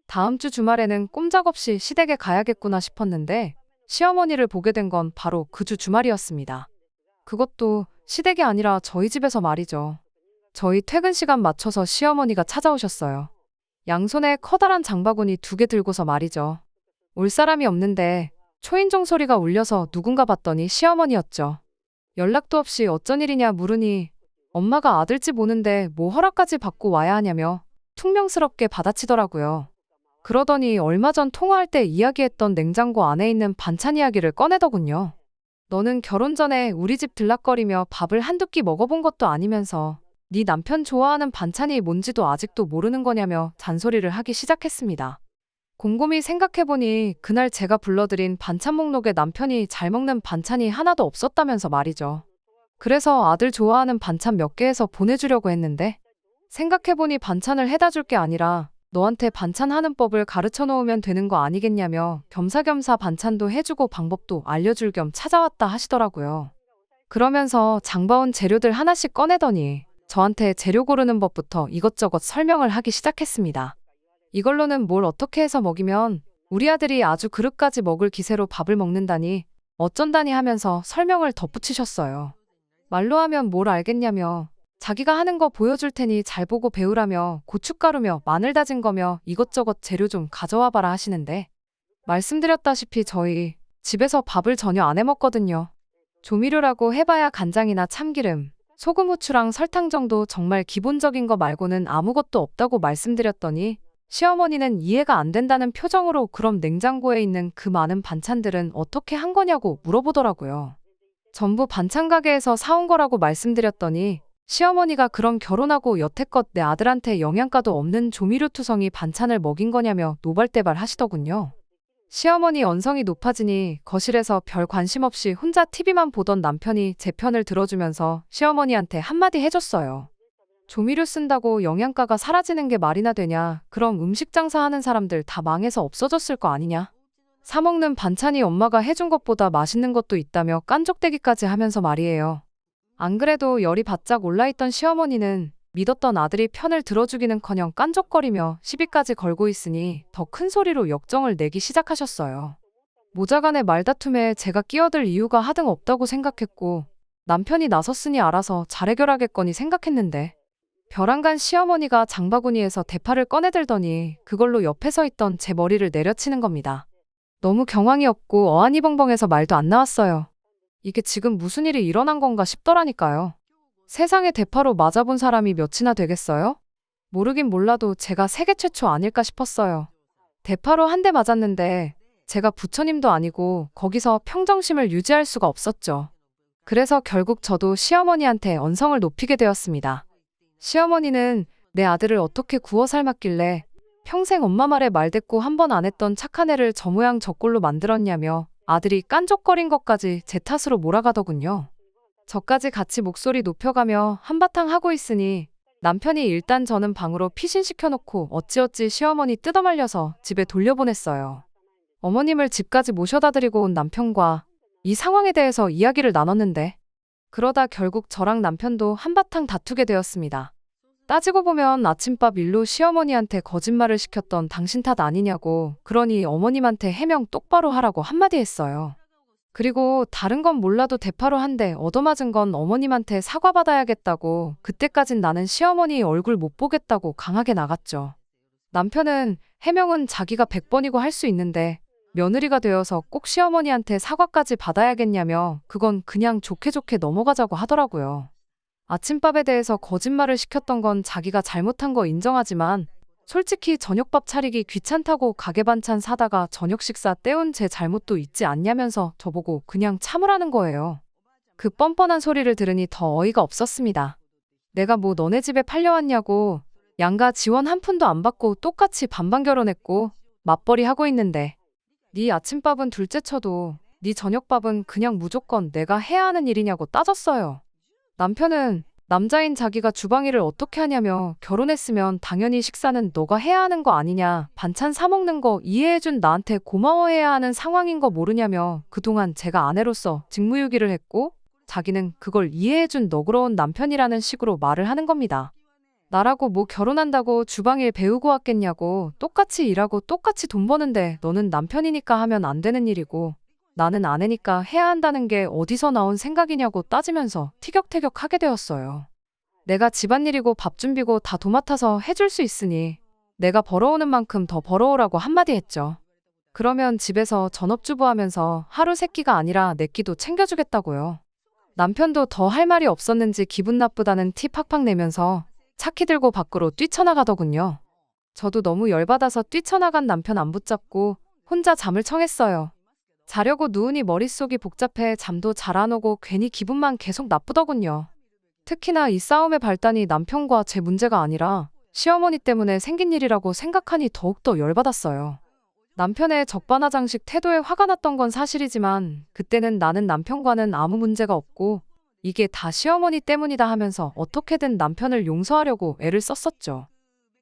A: 다음 주 주말에는 꼼짝없이 시댁에 가야겠구나 싶었는데 시어머니를 보게 된 건 바로 그 주 주말이었습니다. 그것도 시댁이 아니라 저희 집에서 말이죠. 저희 퇴근 시간 맞춰서 시어머니가 찾아오셨어요. 양손에 커다란 장바구니 2개 들고서 말이죠. 올 사람이 없는데 초인종 소리가 울려서 누군가 봤더니 시어머니였죠. 연락도 없이 어쩐 일이냐 물으니 엄마가 아들 집 오는데 뭐 허락까지 받고 와야 하냐며 퉁명스럽게 받아치더라고요. 그러더니 얼마 전 통화할 때 이야기했던 냉장고 안에 있는 반찬 이야기를 꺼내더군요. 너는 결혼 전에 우리 집 들락거리며 밥을 한두 끼 먹어본 것도 아니면서 네 남편 좋아하는 반찬이 뭔지도 아직도 모르는 거냐며 잔소리를 하기 시작했습니다. 곰곰이 생각해보니 그날 제가 불러드린 반찬 목록에 남편이 잘 먹는 반찬이 하나도 없었다면서 말이죠. 그래서 아들 좋아하는 반찬 몇 개 해서 보내주려고 했는데 생각해보니 반찬을 해다 줄 게 아니라 너한테 반찬 하는 법을 가르쳐 놓으면 되는 거 아니겠냐며 겸사겸사 반찬도 해주고 방법도 알려줄 겸 찾아왔다 하시더라고요. 그러면서 장봐온 재료들 하나씩 꺼내더니 저한테 재료 고르는 법부터 이것저것 설명을 하기 시작했습니다. 이걸로는 뭘 어떻게 해서 먹이면 우리 아들이 아주 그릇까지 먹을 기세로 밥을 먹는다니 어쩐다니 하면서 설명을 덧붙이셨어요. 말로 하면 뭘 알겠냐며 자기가 하는 거 보여줄 테니 잘 보고 배우라며 고춧가루며 마늘 다진 거며 이것저것 재료 좀 가져와 봐라 하시는데 말씀드렸다시피 저희 집에서 밥을 전혀 안 해 먹거든요. 조미료라고 해봐야 간장이나 참기름, 소금, 후추랑 설탕 정도 정말 기본적인 거 말고는 아무것도 없다고 말씀드렸더니 시어머니는 이해가 안 된다는 표정으로 그럼 냉장고에 있는 그 많은 반찬들은 어떻게 한 거냐고 물어보더라고요. 전부 반찬 가게에서 사온 거라고 말씀드렸더니 시어머니가 그럼 결혼하고 여태껏 내 아들한테 영양가도 없는 조미료 투성이 반찬을 먹인 거냐며 노발대발 하시더군요. 시어머니 언성이 높아지니 거실에서 별 관심 없이 혼자 TV만 보던 남편이 제 편을 들어주면서 시어머니한테 한마디 해줬어요. 조미료 쓴다고 영양가가 사라지는 게 말이나 되냐. 그럼 음식 장사하는 사람들 다 망해서 없어졌을 거 아니냐. 사 먹는 반찬이 엄마가 해준 것보다 맛있는 것도 있다며 깐족대기까지 하면서 말이에요. 안 그래도 열이 바짝 올라있던 시어머니는 믿었던 아들이 편을 들어주기는커녕 깐족거리며 시비까지 걸고 있으니 더 큰 소리로 역정을 내기 시작하셨어요. 모자간의 말다툼에 제가 끼어들 이유가 하등 없다고 생각했고 남편이 나섰으니 알아서 잘 해결하겠거니 생각했는데 벼랑간 시어머니가 장바구니에서 대파를 꺼내들더니 그걸로 옆에 서 있던 제 머리를 내려치는 겁니다. 너무 경황이 없고 어안이벙벙해서 말도 안 나왔어요. 이게 지금 무슨 일이 일어난 건가 싶더라니까요. 세상에 대파로 맞아본 사람이 몇이나 되겠어요? 모르긴 몰라도 제가 세계 최초 아닐까 싶었어요. 대파로 한 대 맞았는데 제가 부처님도 아니고 거기서 평정심을 유지할 수가 없었죠. 그래서 결국 저도 시어머니한테 언성을 높이게 되었습니다. 시어머니는 내 아들을 어떻게 구워 삶았길래 평생 엄마 말에 말대꾸 한 번 안 했던 착한 애를 저 모양 저 꼴로 만들었냐며 아들이 깐족거린 것까지 제 탓으로 몰아가더군요. 저까지 같이 목소리 높여가며 한바탕 하고 있으니 남편이 일단 저는 방으로 피신시켜놓고 어찌어찌 시어머니 뜯어말려서 집에 돌려보냈어요. 어머님을 집까지 모셔다 드리고 온 남편과 이 상황에 대해서 이야기를 나눴는데 그러다 결국 저랑 남편도 한바탕 다투게 되었습니다. 따지고 보면 아침밥 일로 시어머니한테 거짓말을 시켰던 당신 탓 아니냐고 그러니 어머님한테 해명 똑바로 하라고 한마디 했어요. 그리고 다른 건 몰라도 대파로 한 대 얻어맞은 건 어머님한테 사과받아야겠다고 그때까진 나는 시어머니 얼굴 못 보겠다고 강하게 나갔죠. 남편은 해명은 자기가 100번이고 할 수 있는데 며느리가 되어서 꼭 시어머니한테 사과까지 받아야겠냐며 그건 그냥 좋게 좋게 넘어가자고 하더라고요. 아침밥에 대해서 거짓말을 시켰던 건 자기가 잘못한 거 인정하지만 솔직히 저녁밥 차리기 귀찮다고 가게 반찬 사다가 저녁 식사 때운 제 잘못도 있지 않냐면서 저보고 그냥 참으라는 거예요. 그 뻔뻔한 소리를 들으니 더 어이가 없었습니다. 내가 뭐 너네 집에 팔려왔냐고 양가 지원 한 푼도 안 받고 똑같이 반반 결혼했고 맞벌이 하고 있는데 네 아침밥은 둘째 쳐도 네 저녁밥은 그냥 무조건 내가 해야 하는 일이냐고 따졌어요. 남편은 남자인 자기가 주방 일을 어떻게 하냐며 결혼했으면 당연히 식사는 너가 해야 하는 거 아니냐, 반찬 사 먹는 거 이해해준 나한테 고마워해야 하는 상황인 거 모르냐며 그동안 제가 아내로서 직무유기를 했고 자기는 그걸 이해해준 너그러운 남편이라는 식으로 말을 하는 겁니다. 나라고 뭐 결혼한다고 주방일 배우고 왔겠냐고, 똑같이 일하고 똑같이 돈 버는데 너는 남편이니까 하면 안 되는 일이고 나는 아내니까 해야 한다는 게 어디서 나온 생각이냐고 따지면서 티격태격하게 되었어요. 내가 집안일이고 밥 준비고 다 도맡아서 해줄 수 있으니 내가 벌어오는 만큼 더 벌어오라고 한마디 했죠. 그러면 집에서 전업주부 하면서 하루 세 끼가 아니라 네 끼도 챙겨주겠다고요. 남편도 더 할 말이 없었는지 기분 나쁘다는 티 팍팍 내면서 차키 들고 밖으로 뛰쳐나가더군요. 저도 너무 열받아서 뛰쳐나간 남편 안 붙잡고 혼자 잠을 청했어요. 자려고 누우니 머릿속이 복잡해 잠도 잘 안 오고 괜히 기분만 계속 나쁘더군요. 특히나 이 싸움의 발단이 남편과 제 문제가 아니라 시어머니 때문에 생긴 일이라고 생각하니 더욱더 열받았어요. 남편의 적반하장식 태도에 화가 났던 건 사실이지만 그때는 나는 남편과는 아무 문제가 없고 이게 다 시어머니 때문이다 하면서 어떻게든 남편을 용서하려고 애를 썼었죠.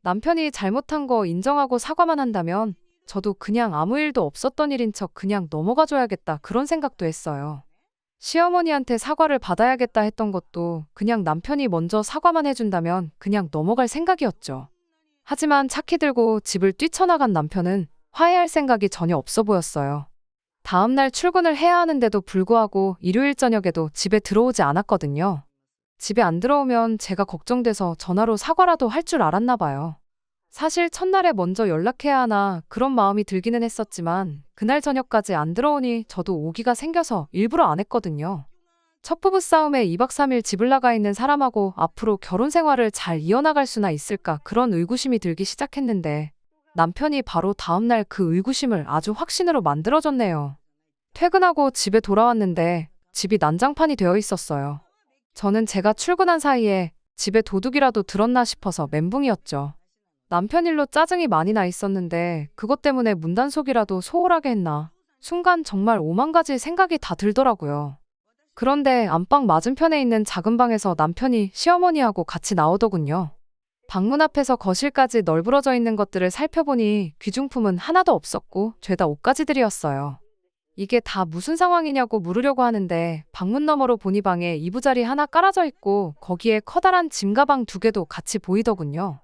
A: 남편이 잘못한 거 인정하고 사과만 한다면 저도 그냥 아무 일도 없었던 일인 척 그냥 넘어가줘야겠다 그런 생각도 했어요. 시어머니한테 사과를 받아야겠다 했던 것도 그냥 남편이 먼저 사과만 해준다면 그냥 넘어갈 생각이었죠. 하지만 차키 들고 집을 뛰쳐나간 남편은 화해할 생각이 전혀 없어 보였어요. 다음날 출근을 해야 하는데도 불구하고 일요일 저녁에도 집에 들어오지 않았거든요. 집에 안 들어오면 제가 걱정돼서 전화로 사과라도 할 줄 알았나 봐요. 사실 첫날에 먼저 연락해야 하나 그런 마음이 들기는 했었지만 그날 저녁까지 안 들어오니 저도 오기가 생겨서 일부러 안 했거든요. 첫 부부 싸움에 2박 3일 집을 나가 있는 사람하고 앞으로 결혼 생활을 잘 이어나갈 수나 있을까 그런 의구심이 들기 시작했는데 남편이 바로 다음날 그 의구심을 아주 확신으로 만들어줬네요. 퇴근하고 집에 돌아왔는데 집이 난장판이 되어 있었어요. 저는 제가 출근한 사이에 집에 도둑이라도 들었나 싶어서 멘붕이었죠. 남편 일로 짜증이 많이 나 있었는데 그것 때문에 문단속이라도 소홀하게 했나. 순간 정말 오만 가지 생각이 다 들더라고요. 그런데 안방 맞은편에 있는 작은 방에서 남편이 시어머니하고 같이 나오더군요. 방문 앞에서 거실까지 널브러져 있는 것들을 살펴보니 귀중품은 하나도 없었고 죄다 옷가지들이었어요. 이게 다 무슨 상황이냐고 물으려고 하는데 방문 너머로 보니 방에 이부자리 하나 깔아져 있고 거기에 커다란 짐 가방 2개도 같이 보이더군요.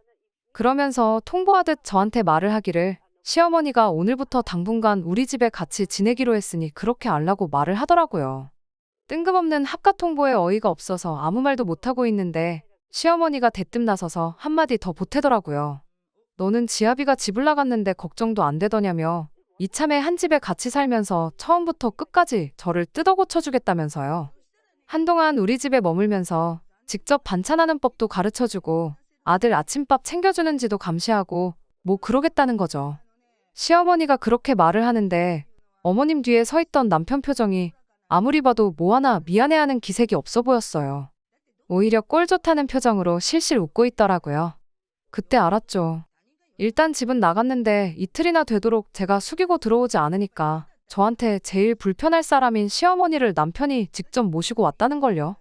A: 그러면서 통보하듯 저한테 말을 하기를 시어머니가 오늘부터 당분간 우리 집에 같이 지내기로 했으니 그렇게 알라고 말을 하더라고요. 뜬금없는 합가 통보에 어이가 없어서 아무 말도 못하고 있는데 시어머니가 대뜸 나서서 한마디 더 보태더라고요. 너는 지아비가 집을 나갔는데 걱정도 안 되더냐며 이참에 한 집에 같이 살면서 처음부터 끝까지 저를 뜯어고쳐주겠다면서요. 한동안 우리 집에 머물면서 직접 반찬하는 법도 가르쳐주고 아들 아침밥 챙겨주는지도 감시하고 뭐 그러겠다는 거죠. 시어머니가 그렇게 말을 하는데 어머님 뒤에 서 있던 남편 표정이 아무리 봐도 뭐 하나 미안해하는 기색이 없어 보였어요. 오히려 꼴 좋다는 표정으로 실실 웃고 있더라고요. 그때 알았죠. 일단 집은 나갔는데 이틀이나 되도록 제가 숙이고 들어오지 않으니까 저한테 제일 불편할 사람인 시어머니를 남편이 직접 모시고 왔다는 걸요.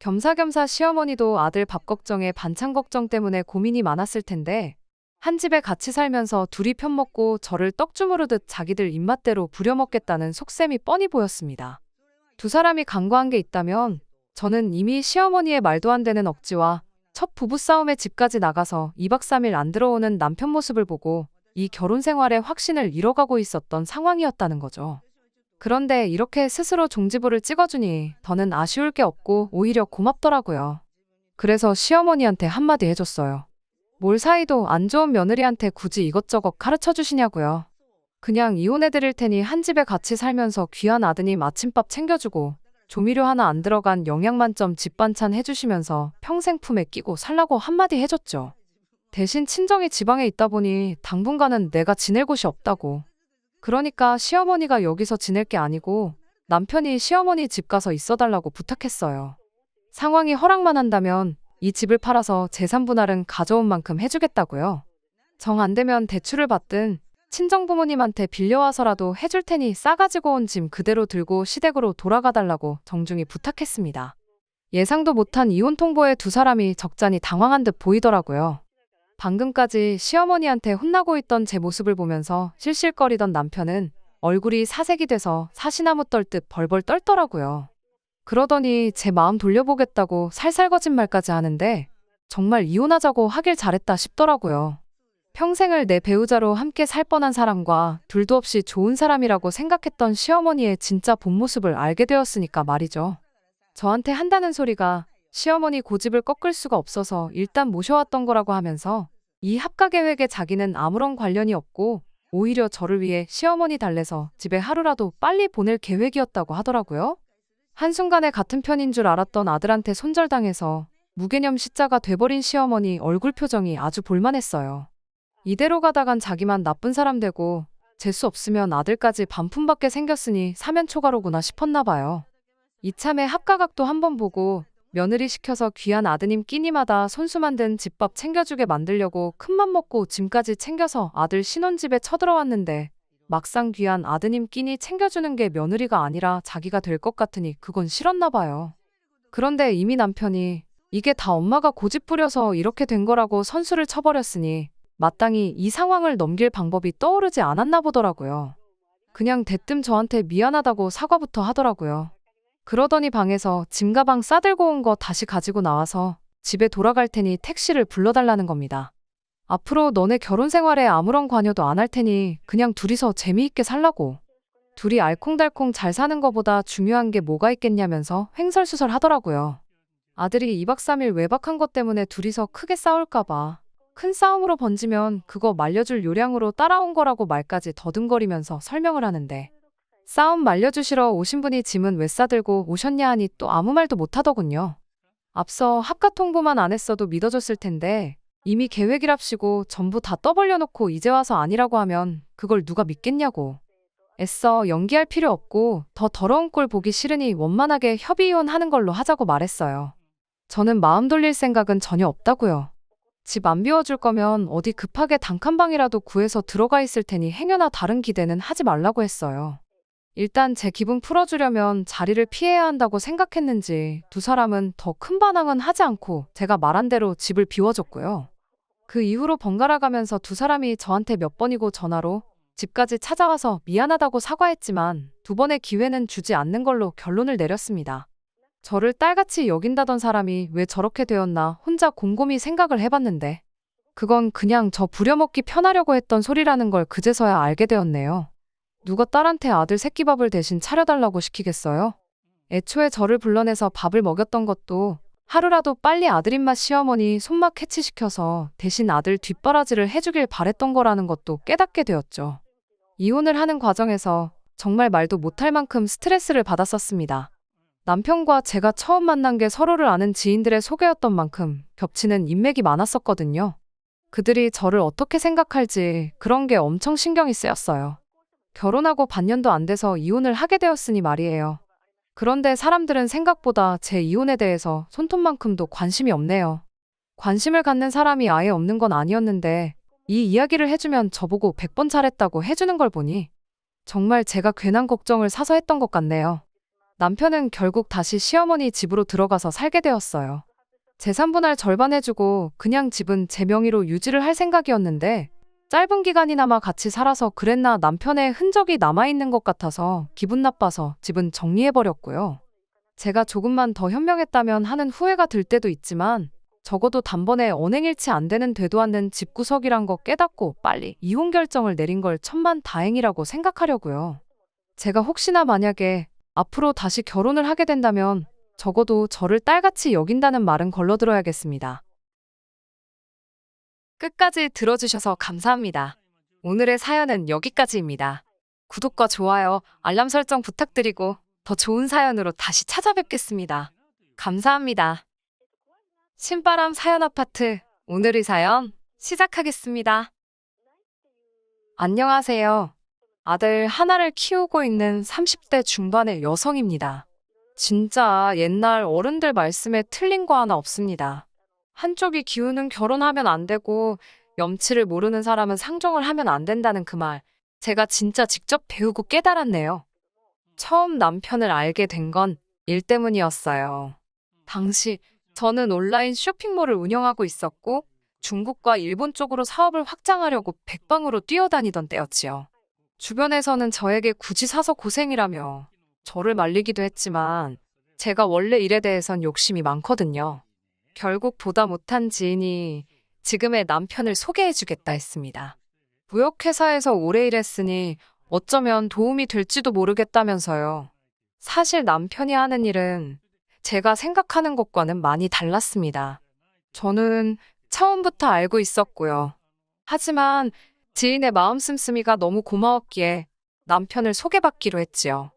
A: 겸사겸사 시어머니도 아들 밥 걱정에 반찬 걱정 때문에 고민이 많았을 텐데 한 집에 같이 살면서 둘이 편먹고 저를 떡 주무르듯 자기들 입맛대로 부려먹겠다는 속셈이 뻔히 보였습니다. 두 사람이 간과한 게 있다면 저는 이미 시어머니의 말도 안 되는 억지와 첫 부부싸움에 집까지 나가서 2박 3일 안 들어오는 남편 모습을 보고 이 결혼 생활의 확신을 잃어가고 있었던 상황이었다는 거죠. 그런데 이렇게 스스로 종지부를 찍어주니 더는 아쉬울 게 없고 오히려 고맙더라고요. 그래서 시어머니한테 한마디 해줬어요. 뭘 사이도 안 좋은 며느리한테 굳이 이것저것 가르쳐 주시냐고요. 그냥 이혼해드릴 테니 한 집에 같이 살면서 귀한 아드님 아침밥 챙겨주고 조미료 하나 안 들어간 영양만점 집반찬 해주시면서 평생 품에 끼고 살라고 한마디 해줬죠. 대신 친정이 지방에 있다 보니 당분간은 내가 지낼 곳이 없다고. 그러니까 시어머니가 여기서 지낼 게 아니고 남편이 시어머니 집 가서 있어달라고 부탁했어요. 상황이 허락만 한다면 이 집을 팔아서 재산 분할은 가져온 만큼 해주겠다고요. 정 안 되면 대출을 받든 친정 부모님한테 빌려와서라도 해줄 테니 싸가지고 온 짐 그대로 들고 시댁으로 돌아가달라고 정중히 부탁했습니다. 예상도 못한 이혼 통보에 두 사람이 적잖이 당황한 듯 보이더라고요. 방금까지 시어머니한테 혼나고 있던 제 모습을 보면서 실실거리던 남편은 얼굴이 사색이 돼서 사시나무 떨듯 벌벌 떨더라고요. 그러더니 제 마음 돌려보겠다고 살살 거짓말까지 하는데 정말 이혼하자고 하길 잘했다 싶더라고요. 평생을 내 배우자로 함께 살 뻔한 사람과 둘도 없이 좋은 사람이라고 생각했던 시어머니의 진짜 본 모습을 알게 되었으니까 말이죠. 저한테 한다는 소리가 시어머니 고집을 꺾을 수가 없어서 일단 모셔왔던 거라고 하면서 이 합가 계획에 자기는 아무런 관련이 없고 오히려 저를 위해 시어머니 달래서 집에 하루라도 빨리 보낼 계획이었다고 하더라고요. 한순간에 같은 편인 줄 알았던 아들한테 손절당해서 무개념 시자가 돼버린 시어머니 얼굴 표정이 아주 볼만했어요. 이대로 가다간 자기만 나쁜 사람 되고 재수 없으면 아들까지 반품받게 생겼으니 사면초가로구나 싶었나 봐요. 이참에 합가각도 한번 보고 며느리 시켜서 귀한 아드님 끼니마다 손수 만든 집밥 챙겨주게 만들려고 큰맘 먹고 짐까지 챙겨서 아들 신혼집에 쳐들어왔는데 막상 귀한 아드님 끼니 챙겨주는 게 며느리가 아니라 자기가 될 것 같으니 그건 싫었나 봐요. 그런데 이미 남편이 이게 다 엄마가 고집 부려서 이렇게 된 거라고 선수를 쳐버렸으니 마땅히 이 상황을 넘길 방법이 떠오르지 않았나 보더라고요. 그냥 대뜸 저한테 미안하다고 사과부터 하더라고요. 그러더니 방에서 짐 가방 싸들고 온 거 다시 가지고 나와서 집에 돌아갈 테니 택시를 불러달라는 겁니다. 앞으로 너네 결혼 생활에 아무런 관여도 안 할 테니 그냥 둘이서 재미있게 살라고. 둘이 알콩달콩 잘 사는 거보다 중요한 게 뭐가 있겠냐면서 횡설수설 하더라고요. 아들이 2박 3일 외박한 것 때문에 둘이서 크게 싸울까 봐. 큰 싸움으로 번지면 그거 말려줄 요량으로 따라온 거라고 말까지 더듬거리면서 설명을 하는데 싸움 말려주시러 오신 분이 짐은 왜 싸들고 오셨냐 하니 또 아무 말도 못하더군요. 앞서 합가 통보만 안 했어도 믿어줬을 텐데 이미 계획이랍시고 전부 다 떠벌려놓고 이제 와서 아니라고 하면 그걸 누가 믿겠냐고. 애써 연기할 필요 없고 더 더러운 꼴 보기 싫으니 원만하게 협의 이혼하는 걸로 하자고 말했어요. 저는 마음 돌릴 생각은 전혀 없다고요. 집 안 비워줄 거면 어디 급하게 단칸방이라도 구해서 들어가 있을 테니 행여나 다른 기대는 하지 말라고 했어요. 일단 제 기분 풀어주려면 자리를 피해야 한다고 생각했는지 두 사람은 더 큰 반항은 하지 않고 제가 말한 대로 집을 비워줬고요. 그 이후로 번갈아 가면서 두 사람이 저한테 몇 번이고 전화로 집까지 찾아와서 미안하다고 사과했지만 두 번의 기회는 주지 않는 걸로 결론을 내렸습니다. 저를 딸같이 여긴다던 사람이 왜 저렇게 되었나 혼자 곰곰이 생각을 해봤는데 그건 그냥 저 부려먹기 편하려고 했던 소리라는 걸 그제서야 알게 되었네요. 누가 딸한테 아들 새끼밥을 대신 차려달라고 시키겠어요? 애초에 저를 불러내서 밥을 먹였던 것도 하루라도 빨리 아들 입맛 시어머니 손맛 캐치시켜서 대신 아들 뒷바라지를 해주길 바랬던 거라는 것도 깨닫게 되었죠. 이혼을 하는 과정에서 정말 말도 못할 만큼 스트레스를 받았었습니다. 남편과 제가 처음 만난 게 서로를 아는 지인들의 소개였던 만큼 겹치는 인맥이 많았었거든요. 그들이 저를 어떻게 생각할지 그런 게 엄청 신경이 쓰였어요. 결혼하고 반년도 안 돼서 이혼을 하게 되었으니 말이에요. 그런데 사람들은 생각보다 제 이혼에 대해서 손톱만큼도 관심이 없네요. 관심을 갖는 사람이 아예 없는 건 아니었는데 이 이야기를 해주면 저보고 100번 잘했다고 해주는 걸 보니 정말 제가 괜한 걱정을 사서 했던 것 같네요. 남편은 결국 다시 시어머니 집으로 들어가서 살게 되었어요. 재산 분할 절반 해주고 그냥 집은 제 명의로 유지를 할 생각이었는데 짧은 기간이나마 같이 살아서 그랬나 남편의 흔적이 남아있는 것 같아서 기분 나빠서 집은 정리해버렸고요. 제가 조금만 더 현명했다면 하는 후회가 들 때도 있지만 적어도 단번에 언행일치 안 되는 되도 않는 집구석이란 거 깨닫고 빨리 이혼 결정을 내린 걸 천만다행이라고 생각하려고요. 제가 혹시나 만약에 앞으로 다시 결혼을 하게 된다면 적어도 저를 딸같이 여긴다는 말은 걸러들어야겠습니다. 끝까지 들어주셔서 감사합니다. 오늘의 사연은 여기까지입니다. 구독과 좋아요, 알람 설정 부탁드리고 더 좋은 사연으로 다시 찾아뵙겠습니다. 감사합니다. 신바람 사연 아파트, 오늘의 사연 시작하겠습니다. 안녕하세요. 아들 하나를 키우고 있는 30대 중반의 여성입니다. 진짜 옛날 어른들 말씀에 틀린 거 하나 없습니다. 한쪽이 기우는 결혼하면 안 되고 염치를 모르는 사람은 상종을 하면 안 된다는 그 말, 제가 진짜 직접 배우고 깨달았네요. 처음 남편을 알게 된 건 일 때문이었어요. 당시 저는 온라인 쇼핑몰을 운영하고 있었고 중국과 일본 쪽으로 사업을 확장하려고 백방으로 뛰어다니던 때였지요. 주변에서는 저에게 굳이 사서 고생이라며 저를 말리기도 했지만 제가 원래 일에 대해선 욕심이 많거든요. 결국 보다 못한 지인이 지금의 남편을 소개해주겠다 했습니다. 무역회사에서 오래 일했으니 어쩌면 도움이 될지도 모르겠다면서요. 사실 남편이 하는 일은 제가 생각하는 것과는 많이 달랐습니다. 저는 처음부터 알고 있었고요. 하지만 지인의 마음 씀씀이가 너무 고마웠기에 남편을 소개받기로 했지요.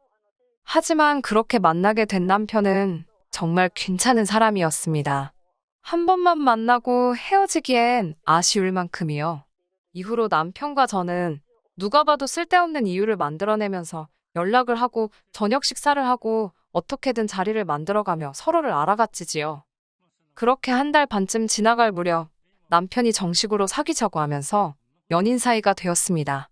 A: 하지만 그렇게 만나게 된 남편은 정말 괜찮은 사람이었습니다. 한 번만 만나고 헤어지기엔 아쉬울 만큼이요. 이후로 남편과 저는 누가 봐도 쓸데없는 이유를 만들어내면서 연락을 하고 저녁 식사를 하고 어떻게든 자리를 만들어가며 서로를 알아갔지요. 그렇게 한 달 반쯤 지나갈 무렵 남편이 정식으로 사귀자고 하면서 연인 사이가 되었습니다.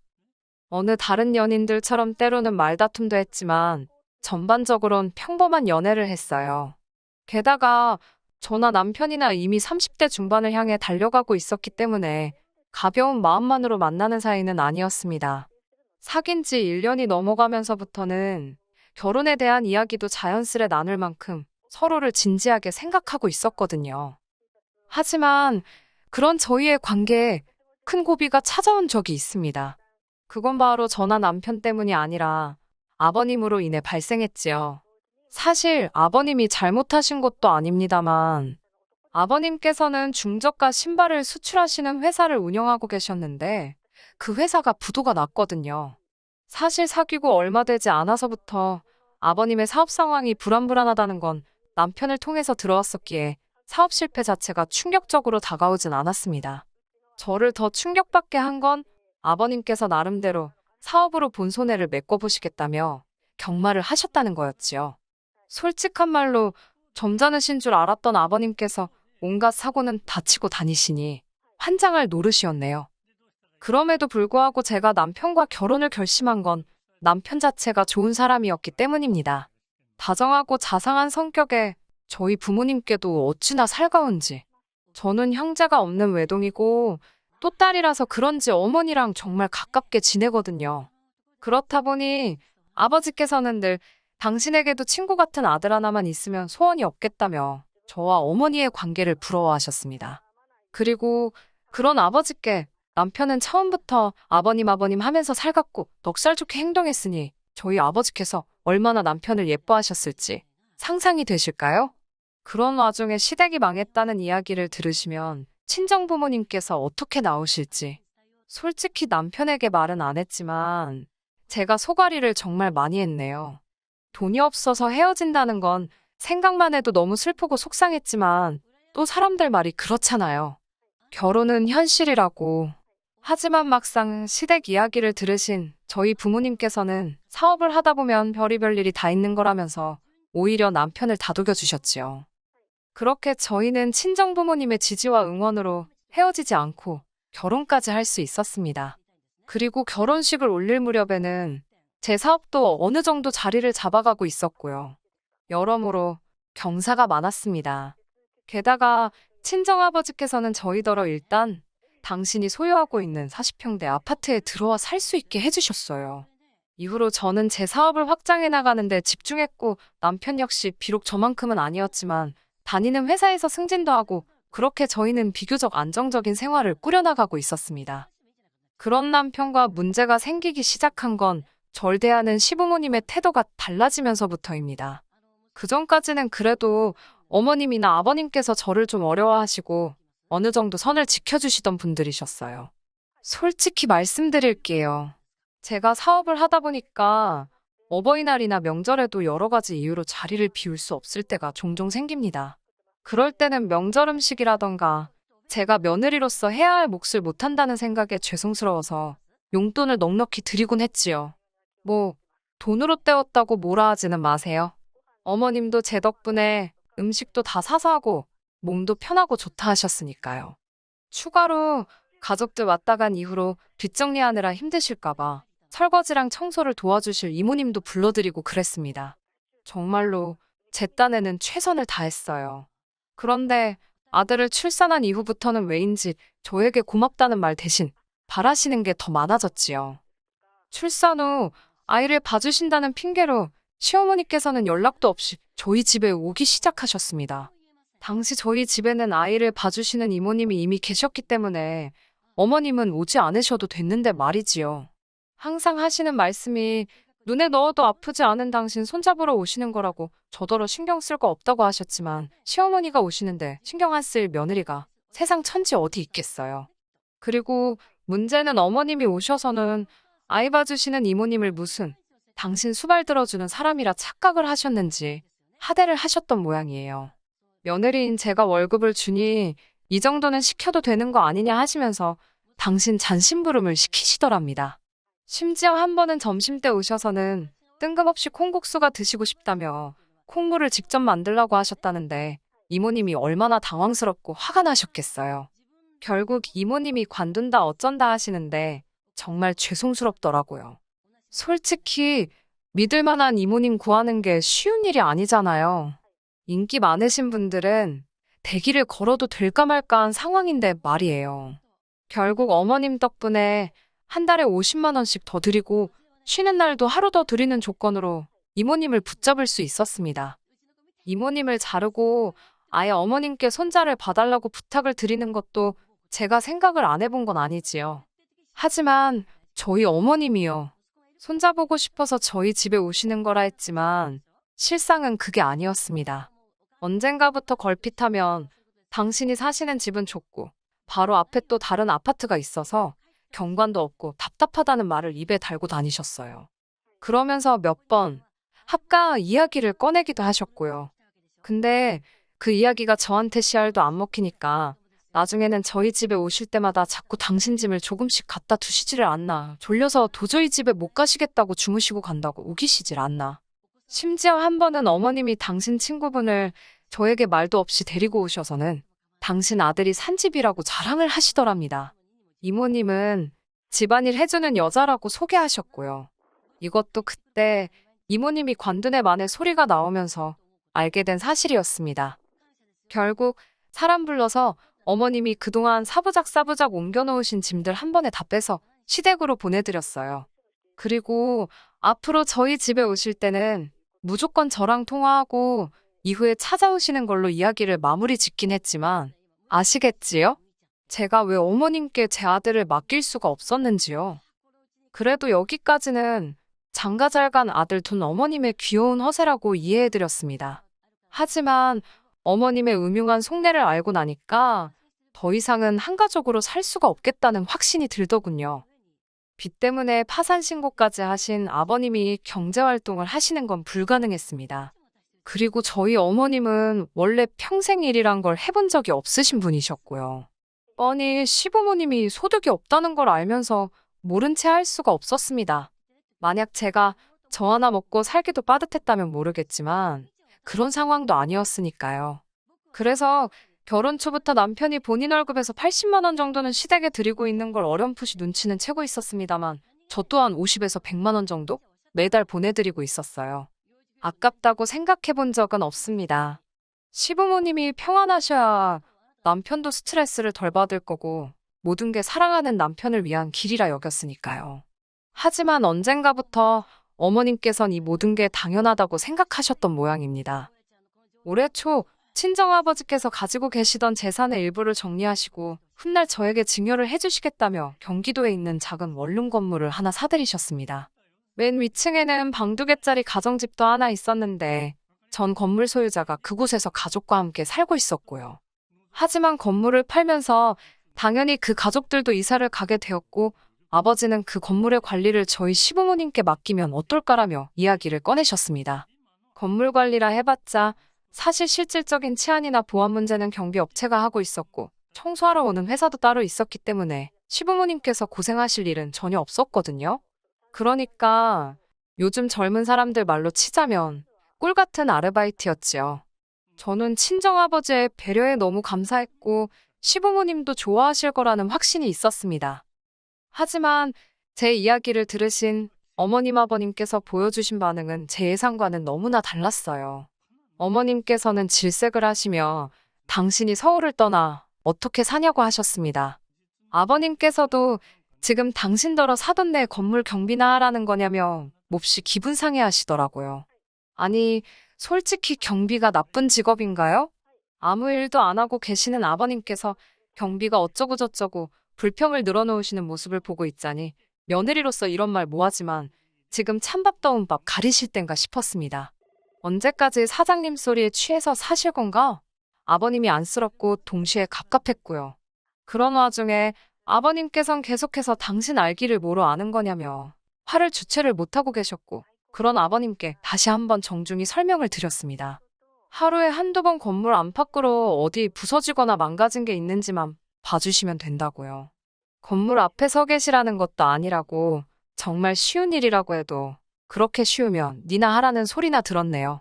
A: 어느 다른 연인들처럼 때로는 말다툼도 했지만 전반적으론 평범한 연애를 했어요. 게다가 저나 남편이나 이미 30대 중반을 향해 달려가고 있었기 때문에 가벼운 마음만으로 만나는 사이는 아니었습니다. 사귄 지 1년이 넘어가면서부터는 결혼에 대한 이야기도 자연스레 나눌 만큼 서로를 진지하게 생각하고 있었거든요. 하지만 그런 저희의 관계에 큰 고비가 찾아온 적이 있습니다. 그건 바로 저나 남편 때문이 아니라 아버님으로 인해 발생했지요. 사실 아버님이 잘못하신 것도 아닙니다만 아버님께서는 중저가 신발을 수출하시는 회사를 운영하고 계셨는데 그 회사가 부도가 났거든요. 사실 사귀고 얼마 되지 않아서부터 아버님의 사업 상황이 불안불안하다는 건 남편을 통해서 들어왔었기에 사업 실패 자체가 충격적으로 다가오진 않았습니다. 저를 더 충격받게 한 건 아버님께서 나름대로 사업으로 본 손해를 메꿔보시겠다며 경마를 하셨다는 거였지요. 솔직한 말로 점잖으신 줄 알았던 아버님께서 온갖 사고는 다치고 다니시니 환장할 노릇이었네요. 그럼에도 불구하고 제가 남편과 결혼을 결심한 건 남편 자체가 좋은 사람이었기 때문입니다. 다정하고 자상한 성격에 저희 부모님께도 어찌나 살가운지. 저는 형제가 없는 외동이고 또 딸이라서 그런지 어머니랑 정말 가깝게 지내거든요. 그렇다 보니 아버지께서는 늘 당신에게도 친구 같은 아들 하나만 있으면 소원이 없겠다며 저와 어머니의 관계를 부러워하셨습니다. 그리고 그런 아버지께 남편은 처음부터 아버님 하면서 살갑고 넉살 좋게 행동했으니 저희 아버지께서 얼마나 남편을 예뻐하셨을지 상상이 되실까요? 그런 와중에 시댁이 망했다는 이야기를 들으시면 친정 부모님께서 어떻게 나오실지. 솔직히 남편에게 말은 안 했지만 제가 속앓이를 정말 많이 했네요. 돈이 없어서 헤어진다는 건 생각만 해도 너무 슬프고 속상했지만 또 사람들 말이 그렇잖아요. 결혼은 현실이라고. 하지만 막상 시댁 이야기를 들으신 저희 부모님께서는 사업을 하다 보면 별의별 일이 다 있는 거라면서 오히려 남편을 다독여 주셨지요. 그렇게 저희는 친정 부모님의 지지와 응원으로 헤어지지 않고 결혼까지 할 수 있었습니다. 그리고 결혼식을 올릴 무렵에는 제 사업도 어느 정도 자리를 잡아가고 있었고요. 여러모로 경사가 많았습니다. 게다가 친정아버지께서는 저희더러 일단 당신이 소유하고 있는 40평대 아파트에 들어와 살 수 있게 해주셨어요. 이후로 저는 제 사업을 확장해 나가는 데 집중했고 남편 역시 비록 저만큼은 아니었지만 다니는 회사에서 승진도 하고 그렇게 저희는 비교적 안정적인 생활을 꾸려나가고 있었습니다. 그런 남편과 문제가 생기기 시작한 건 절 대하는 시부모님의 태도가 달라지면서부터입니다. 그전까지는 그래도 어머님이나 아버님께서 저를 좀 어려워하시고 어느 정도 선을 지켜주시던 분들이셨어요. 솔직히 말씀드릴게요. 제가 사업을 하다 보니까 어버이날이나 명절에도 여러 가지 이유로 자리를 비울 수 없을 때가 종종 생깁니다. 그럴 때는 명절 음식이라던가 제가 며느리로서 해야 할 몫을 못한다는 생각에 죄송스러워서 용돈을 넉넉히 드리곤 했지요. 뭐 돈으로 때웠다고 뭐라 하지는 마세요. 어머님도 제 덕분에 음식도 다 사서 하고 몸도 편하고 좋다 하셨으니까요. 추가로 가족들 왔다 간 이후로 뒷정리하느라 힘드실까봐 설거지랑 청소를 도와주실 이모님도 불러드리고 그랬습니다. 정말로 제 딴에는 최선을 다했어요. 그런데 아들을 출산한 이후부터는 왜인지 저에게 고맙다는 말 대신 바라시는 게 더 많아졌지요. 출산 후 아이를 봐주신다는 핑계로 시어머니께서는 연락도 없이 저희 집에 오기 시작하셨습니다. 당시 저희 집에는 아이를 봐주시는 이모님이 이미 계셨기 때문에 어머님은 오지 않으셔도 됐는데 말이지요. 항상 하시는 말씀이 눈에 넣어도 아프지 않은 당신 손잡으러 오시는 거라고 저더러 신경 쓸 거 없다고 하셨지만 시어머니가 오시는데 신경 안 쓸 며느리가 세상 천지 어디 있겠어요. 그리고 문제는 어머님이 오셔서는 아이 봐주시는 이모님을 무슨 당신 수발 들어주는 사람이라 착각을 하셨는지 하대를 하셨던 모양이에요. 며느리인 제가 월급을 주니 이 정도는 시켜도 되는 거 아니냐 하시면서 당신 잔심부름을 시키시더랍니다. 심지어 한 번은 점심때 오셔서는 뜬금없이 콩국수가 드시고 싶다며 콩물을 직접 만들라고 하셨다는데 이모님이 얼마나 당황스럽고 화가 나셨겠어요. 결국 이모님이 관둔다 어쩐다 하시는데 정말 죄송스럽더라고요. 솔직히 믿을 만한 이모님 구하는 게 쉬운 일이 아니잖아요. 인기 많으신 분들은 대기를 걸어도 될까 말까한 상황인데 말이에요. 결국 어머님 덕분에 한 달에 50만 원씩 더 드리고 쉬는 날도 하루 더 드리는 조건으로 이모님을 붙잡을 수 있었습니다. 이모님을 자르고 아예 어머님께 손자를 봐달라고 부탁을 드리는 것도 제가 생각을 안 해본 건 아니지요. 하지만 저희 어머님이요. 손자 보고 싶어서 저희 집에 오시는 거라 했지만 실상은 그게 아니었습니다. 언젠가부터 걸핏하면 당신이 사시는 집은 좁고 바로 앞에 또 다른 아파트가 있어서 경관도 없고 답답하다는 말을 입에 달고 다니셨어요. 그러면서 몇 번 합가 이야기를 꺼내기도 하셨고요. 근데 그 이야기가 저한테 씨알도 안 먹히니까 나중에는 저희 집에 오실 때마다 자꾸 당신 짐을 조금씩 갖다 두시지를 않나. 졸려서 도저히 집에 못 가시겠다고 주무시고 간다고 우기시질 않나. 심지어 한 번은 어머님이 당신 친구분을 저에게 말도 없이 데리고 오셔서는 당신 아들이 산 집이라고 자랑을 하시더랍니다. 이모님은 집안일 해주는 여자라고 소개하셨고요. 이것도 그때 이모님이 관둔의 만에 소리가 나오면서 알게 된 사실이었습니다. 결국 사람 불러서 어머님이 그동안 사부작사부작 옮겨놓으신 짐들 한 번에 다 빼서 시댁으로 보내드렸어요. 그리고 앞으로 저희 집에 오실 때는 무조건 저랑 통화하고 이후에 찾아오시는 걸로 이야기를 마무리 짓긴 했지만 아시겠지요? 제가 왜 어머님께 제 아들을 맡길 수가 없었는지요. 그래도 여기까지는 장가 잘 간 아들 둔 어머님의 귀여운 허세라고 이해해드렸습니다. 하지만 어머님의 음흉한 속내를 알고 나니까 더 이상은 한가족으로 살 수가 없겠다는 확신이 들더군요. 빚 때문에 파산 신고까지 하신 아버님이 경제활동을 하시는 건 불가능했습니다. 그리고 저희 어머님은 원래 평생 일이란 걸 해본 적이 없으신 분이셨고요. 뻔히 시부모님이 소득이 없다는 걸 알면서 모른 채 할 수가 없었습니다. 만약 제가 저 하나 먹고 살기도 빠듯했다면 모르겠지만 그런 상황도 아니었으니까요. 그래서 결혼 초부터 남편이 본인 월급에서 80만 원 정도는 시댁에 드리고 있는 걸 어렴풋이 눈치는 채고 있었습니다만 저 또한 50에서 100만 원 정도 매달 보내드리고 있었어요. 아깝다고 생각해 본 적은 없습니다. 시부모님이 평안하셔야 남편도 스트레스를 덜 받을 거고 모든 게 사랑하는 남편을 위한 길이라 여겼으니까요. 하지만 언젠가부터 어머님께선 이 모든 게 당연하다고 생각하셨던 모양입니다. 올해 초 친정아버지께서 가지고 계시던 재산의 일부를 정리하시고 훗날 저에게 증여를 해주시겠다며 경기도에 있는 작은 원룸 건물을 하나 사들이셨습니다. 맨 위층에는 방 2개짜리 가정집도 하나 있었는데 전 건물 소유자가 그곳에서 가족과 함께 살고 있었고요. 하지만 건물을 팔면서 당연히 그 가족들도 이사를 가게 되었고 아버지는 그 건물의 관리를 저희 시부모님께 맡기면 어떨까라며 이야기를 꺼내셨습니다. 건물 관리라 해봤자 사실 실질적인 치안이나 보안 문제는 경비업체가 하고 있었고 청소하러 오는 회사도 따로 있었기 때문에 시부모님께서 고생하실 일은 전혀 없었거든요. 그러니까 요즘 젊은 사람들 말로 치자면 꿀 같은 아르바이트였지요. 저는 친정아버지의 배려에 너무 감사했고 시부모님도 좋아하실 거라는 확신이 있었습니다. 하지만 제 이야기를 들으신 어머님 아버님께서 보여주신 반응은 제 예상과는 너무나 달랐어요. 어머님께서는 질색을 하시며 당신이 서울을 떠나 어떻게 사냐고 하셨습니다. 아버님께서도 지금 당신더러 사돈 내 건물 경비나 하라는 거냐며 몹시 기분 상해 하시더라고요. 아니, 솔직히 경비가 나쁜 직업인가요? 아무 일도 안 하고 계시는 아버님께서 경비가 어쩌고저쩌고 불평을 늘어놓으시는 모습을 보고 있자니 며느리로서 이런 말 뭐하지만 지금 찬밥 더운 밥 가리실 땐가 싶었습니다. 언제까지 사장님 소리에 취해서 사실 건가? 아버님이 안쓰럽고 동시에 갑갑했고요. 그런 와중에 아버님께선 계속해서 당신 알기를 뭐로 아는 거냐며 화를 주체를 못하고 계셨고 그런 아버님께 다시 한번 정중히 설명을 드렸습니다. 하루에 한두 번 건물 안팎으로 어디 부서지거나 망가진 게 있는지만 봐주시면 된다고요. 건물 앞에 서 계시라는 것도 아니라고 정말 쉬운 일이라고 해도 그렇게 쉬우면 니나 하라는 소리나 들었네요.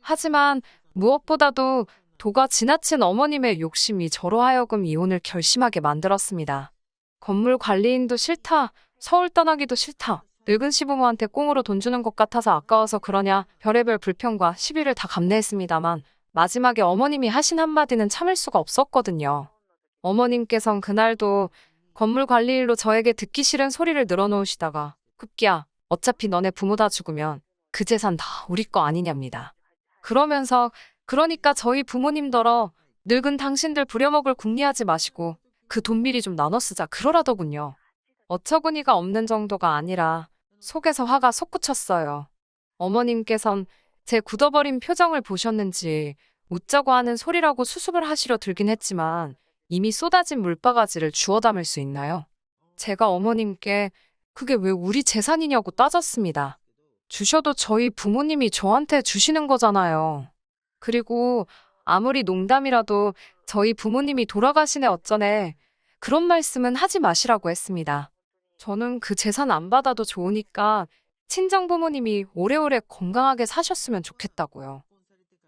A: 하지만 무엇보다도 도가 지나친 어머님의 욕심이 저로 하여금 이혼을 결심하게 만들었습니다. 건물 관리인도 싫다, 서울 떠나기도 싫다, 늙은 시부모한테 꽁으로 돈 주는 것 같아서 아까워서 그러냐 별의별 불평과 시비를 다 감내했습니다만 마지막에 어머님이 하신 한마디는 참을 수가 없었거든요. 어머님께선 그날도 건물 관리일로 저에게 듣기 싫은 소리를 늘어놓으시다가 급기야 어차피 너네 부모 다 죽으면 그 재산 다 우리 거 아니냐입니다. 그러면서 그러니까 저희 부모님더러 늙은 당신들 부려먹을 궁리하지 마시고 그 돈 미리 좀 나눠 쓰자 그러라더군요. 어처구니가 없는 정도가 아니라 속에서 화가 솟구쳤어요. 어머님께선 제 굳어버린 표정을 보셨는지 웃자고 하는 소리라고 수습을 하시려 들긴 했지만 이미 쏟아진 물바가지를 주워 담을 수 있나요? 제가 어머님께 그게 왜 우리 재산이냐고 따졌습니다. 주셔도 저희 부모님이 저한테 주시는 거잖아요. 그리고 아무리 농담이라도 저희 부모님이 돌아가시네 어쩌네 그런 말씀은 하지 마시라고 했습니다. 저는 그 재산 안 받아도 좋으니까 친정 부모님이 오래오래 건강하게 사셨으면 좋겠다고요.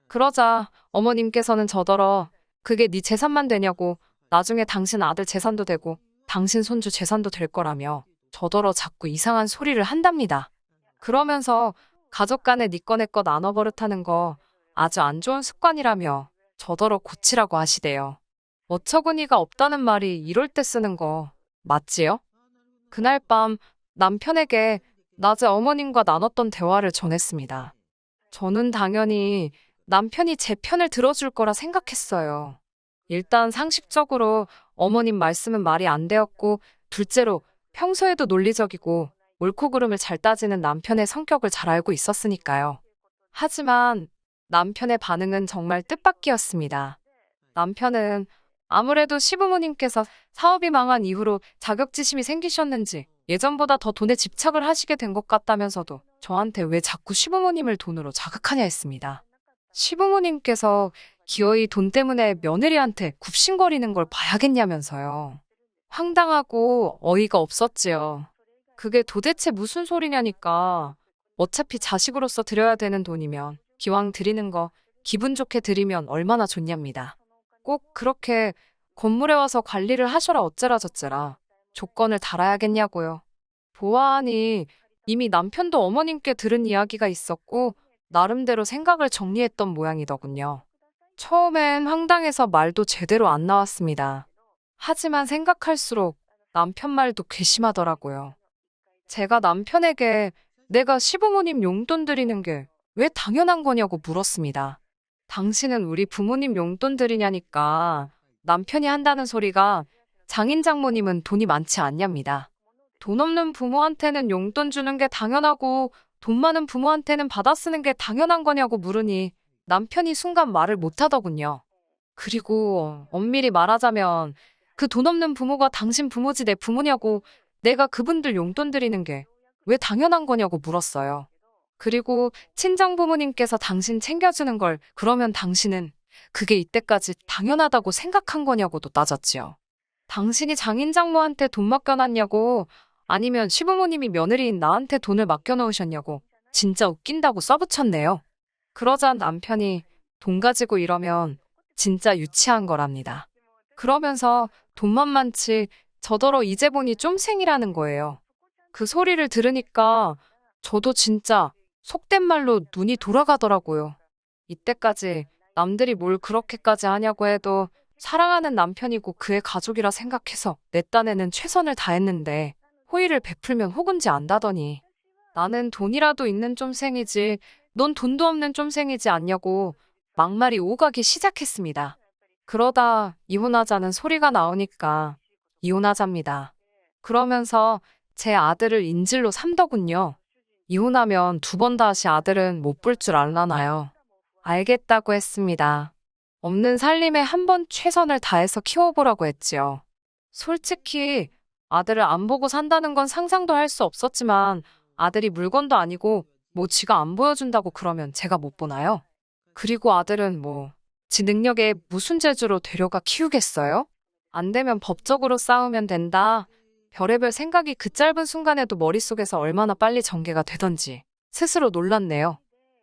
A: 그러자 어머님께서는 저더러 그게 네 재산만 되냐고 나중에 당신 아들 재산도 되고 당신 손주 재산도 될 거라며 저더러 자꾸 이상한 소리를 한답니다. 그러면서 가족 간에 네 거 내 거 나눠 버릇하는 거 아주 안 좋은 습관이라며 저더러 고치라고 하시대요. 어처구니가 없다는 말이 이럴 때 쓰는 거 맞지요? 그날 밤 남편에게 낮에 어머님과 나눴던 대화를 전했습니다. 저는 당연히 남편이 제 편을 들어줄 거라 생각했어요. 일단 상식적으로 어머님 말씀은 말이 안 되었고 둘째로 평소에도 논리적이고 옳고 그름을 잘 따지는 남편의 성격을 잘 알고 있었으니까요. 하지만 남편의 반응은 정말 뜻밖이었습니다. 남편은 아무래도 시부모님께서 사업이 망한 이후로 자격지심이 생기셨는지 예전보다 더 돈에 집착을 하시게 된 것 같다면서도 저한테 왜 자꾸 시부모님을 돈으로 자극하냐 했습니다. 시부모님께서 기어이 돈 때문에 며느리한테 굽신거리는 걸 봐야겠냐면서요. 황당하고 어이가 없었지요. 그게 도대체 무슨 소리냐니까. 어차피 자식으로서 드려야 되는 돈이면 기왕 드리는 거 기분 좋게 드리면 얼마나 좋냐입니다. 꼭 그렇게 건물에 와서 관리를 하셔라 어째라 저째라 조건을 달아야겠냐고요. 보아하니 이미 남편도 어머님께 들은 이야기가 있었고 나름대로 생각을 정리했던 모양이더군요. 처음엔 황당해서 말도 제대로 안 나왔습니다. 하지만 생각할수록 남편 말도 괘씸하더라고요. 제가 남편에게 내가 시부모님 용돈 드리는 게 왜 당연한 거냐고 물었습니다. 당신은 우리 부모님 용돈 드리냐니까 남편이 한다는 소리가 장인 장모님은 돈이 많지 않냐입니다. 돈 없는 부모한테는 용돈 주는 게 당연하고 돈 많은 부모한테는 받아 쓰는 게 당연한 거냐고 물으니 남편이 순간 말을 못하더군요. 그리고 엄밀히 말하자면 그 돈 없는 부모가 당신 부모지 내 부모냐고 내가 그분들 용돈 드리는 게 왜 당연한 거냐고 물었어요. 그리고 친정 부모님께서 당신 챙겨주는 걸 그러면 당신은 그게 이때까지 당연하다고 생각한 거냐고도 따졌지요. 당신이 장인 장모한테 돈 맡겨놨냐고 아니면 시부모님이 며느리인 나한테 돈을 맡겨놓으셨냐고 진짜 웃긴다고 써붙였네요. 그러자 남편이 돈 가지고 이러면 진짜 유치한 거랍니다. 그러면서 돈만 많지 저더러 이제 보니 쫌생이라는 거예요. 그 소리를 들으니까 저도 진짜 속된 말로 눈이 돌아가더라고요. 이때까지 남들이 뭘 그렇게까지 하냐고 해도 사랑하는 남편이고 그의 가족이라 생각해서 내 딴에는 최선을 다했는데 호의를 베풀면 호군지 안다더니 나는 돈이라도 있는 쫌생이지 넌 돈도 없는 쫌생이지 않냐고 막말이 오가기 시작했습니다. 그러다 이혼하자는 소리가 나오니까 이혼하자입니다. 그러면서 제 아들을 인질로 삼더군요. 이혼하면 두 번 다시 아들은 못 볼 줄 알라나요. 알겠다고 했습니다. 없는 살림에 한 번 최선을 다해서 키워보라고 했지요. 솔직히 아들을 안 보고 산다는 건 상상도 할 수 없었지만 아들이 물건도 아니고 뭐 지가 안 보여준다고 그러면 제가 못 보나요? 그리고 아들은 뭐 지 능력에 무슨 재주로 데려가 키우겠어요? 안 되면 법적으로 싸우면 된다. 별의별 생각이 그 짧은 순간에도 머릿속에서 얼마나 빨리 전개가 되던지 스스로 놀랐네요.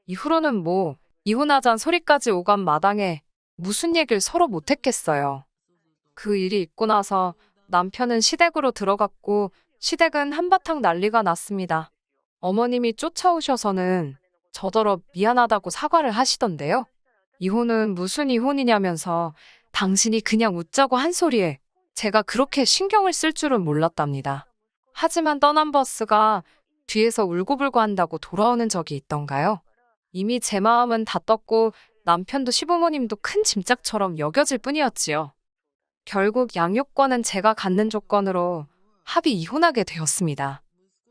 A: 이후로는 뭐 이혼하잔 소리까지 오간 마당에 무슨 얘기를 서로 못했겠어요. 그 일이 있고 나서 남편은 시댁으로 들어갔고 시댁은 한바탕 난리가 났습니다. 어머님이 쫓아오셔서는 저더러 미안하다고 사과를 하시던데요. 이혼은 무슨 이혼이냐면서 당신이 그냥 웃자고 한 소리에 제가 그렇게 신경을 쓸 줄은 몰랐답니다. 하지만 떠난 버스가 뒤에서 울고불고 한다고 돌아오는 적이 있던가요? 이미 제 마음은 다 떴고 남편도 시부모님도 큰 짐짝처럼 여겨질 뿐이었지요. 결국 양육권은 제가 갖는 조건으로 합의 이혼하게 되었습니다.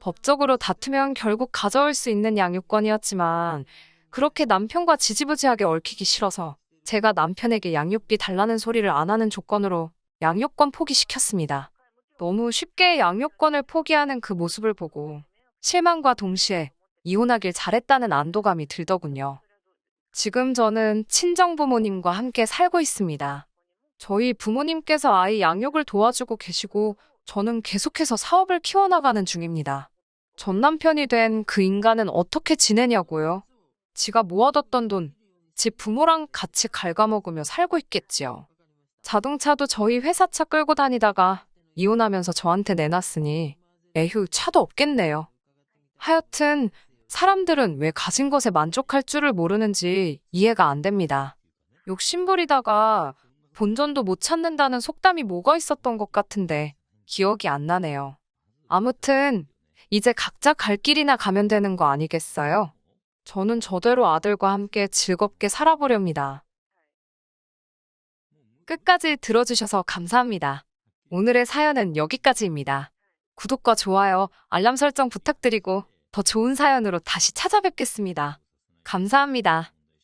A: 법적으로 다투면 결국 가져올 수 있는 양육권이었지만 그렇게 남편과 지지부지하게 얽히기 싫어서 제가 남편에게 양육비 달라는 소리를 안 하는 조건으로 양육권 포기시켰습니다. 너무 쉽게 양육권을 포기하는 그 모습을 보고 실망과 동시에 이혼하길 잘했다는 안도감이 들더군요. 지금 저는 친정부모님과 함께 살고 있습니다. 저희 부모님께서 아이 양육을 도와주고 계시고 저는 계속해서 사업을 키워나가는 중입니다. 전 남편이 된 그 인간은 어떻게 지내냐고요? 지가 모아뒀던 돈, 집 부모랑 같이 갉아먹으며 살고 있겠지요. 자동차도 저희 회사 차 끌고 다니다가 이혼하면서 저한테 내놨으니 에휴 차도 없겠네요. 하여튼 사람들은 왜 가진 것에 만족할 줄을 모르는지 이해가 안 됩니다. 욕심부리다가 본전도 못 찾는다는 속담이 뭐가 있었던 것 같은데 기억이 안 나네요. 아무튼 이제 각자 갈 길이나 가면 되는 거 아니겠어요? 저는 저대로 아들과 함께 즐겁게 살아보렵니다. 끝까지 들어주셔서 감사합니다. 오늘의 사연은 여기까지입니다. 구독과 좋아요, 알람 설정 부탁드리고 더 좋은 사연으로 다시 찾아뵙겠습니다. 감사합니다.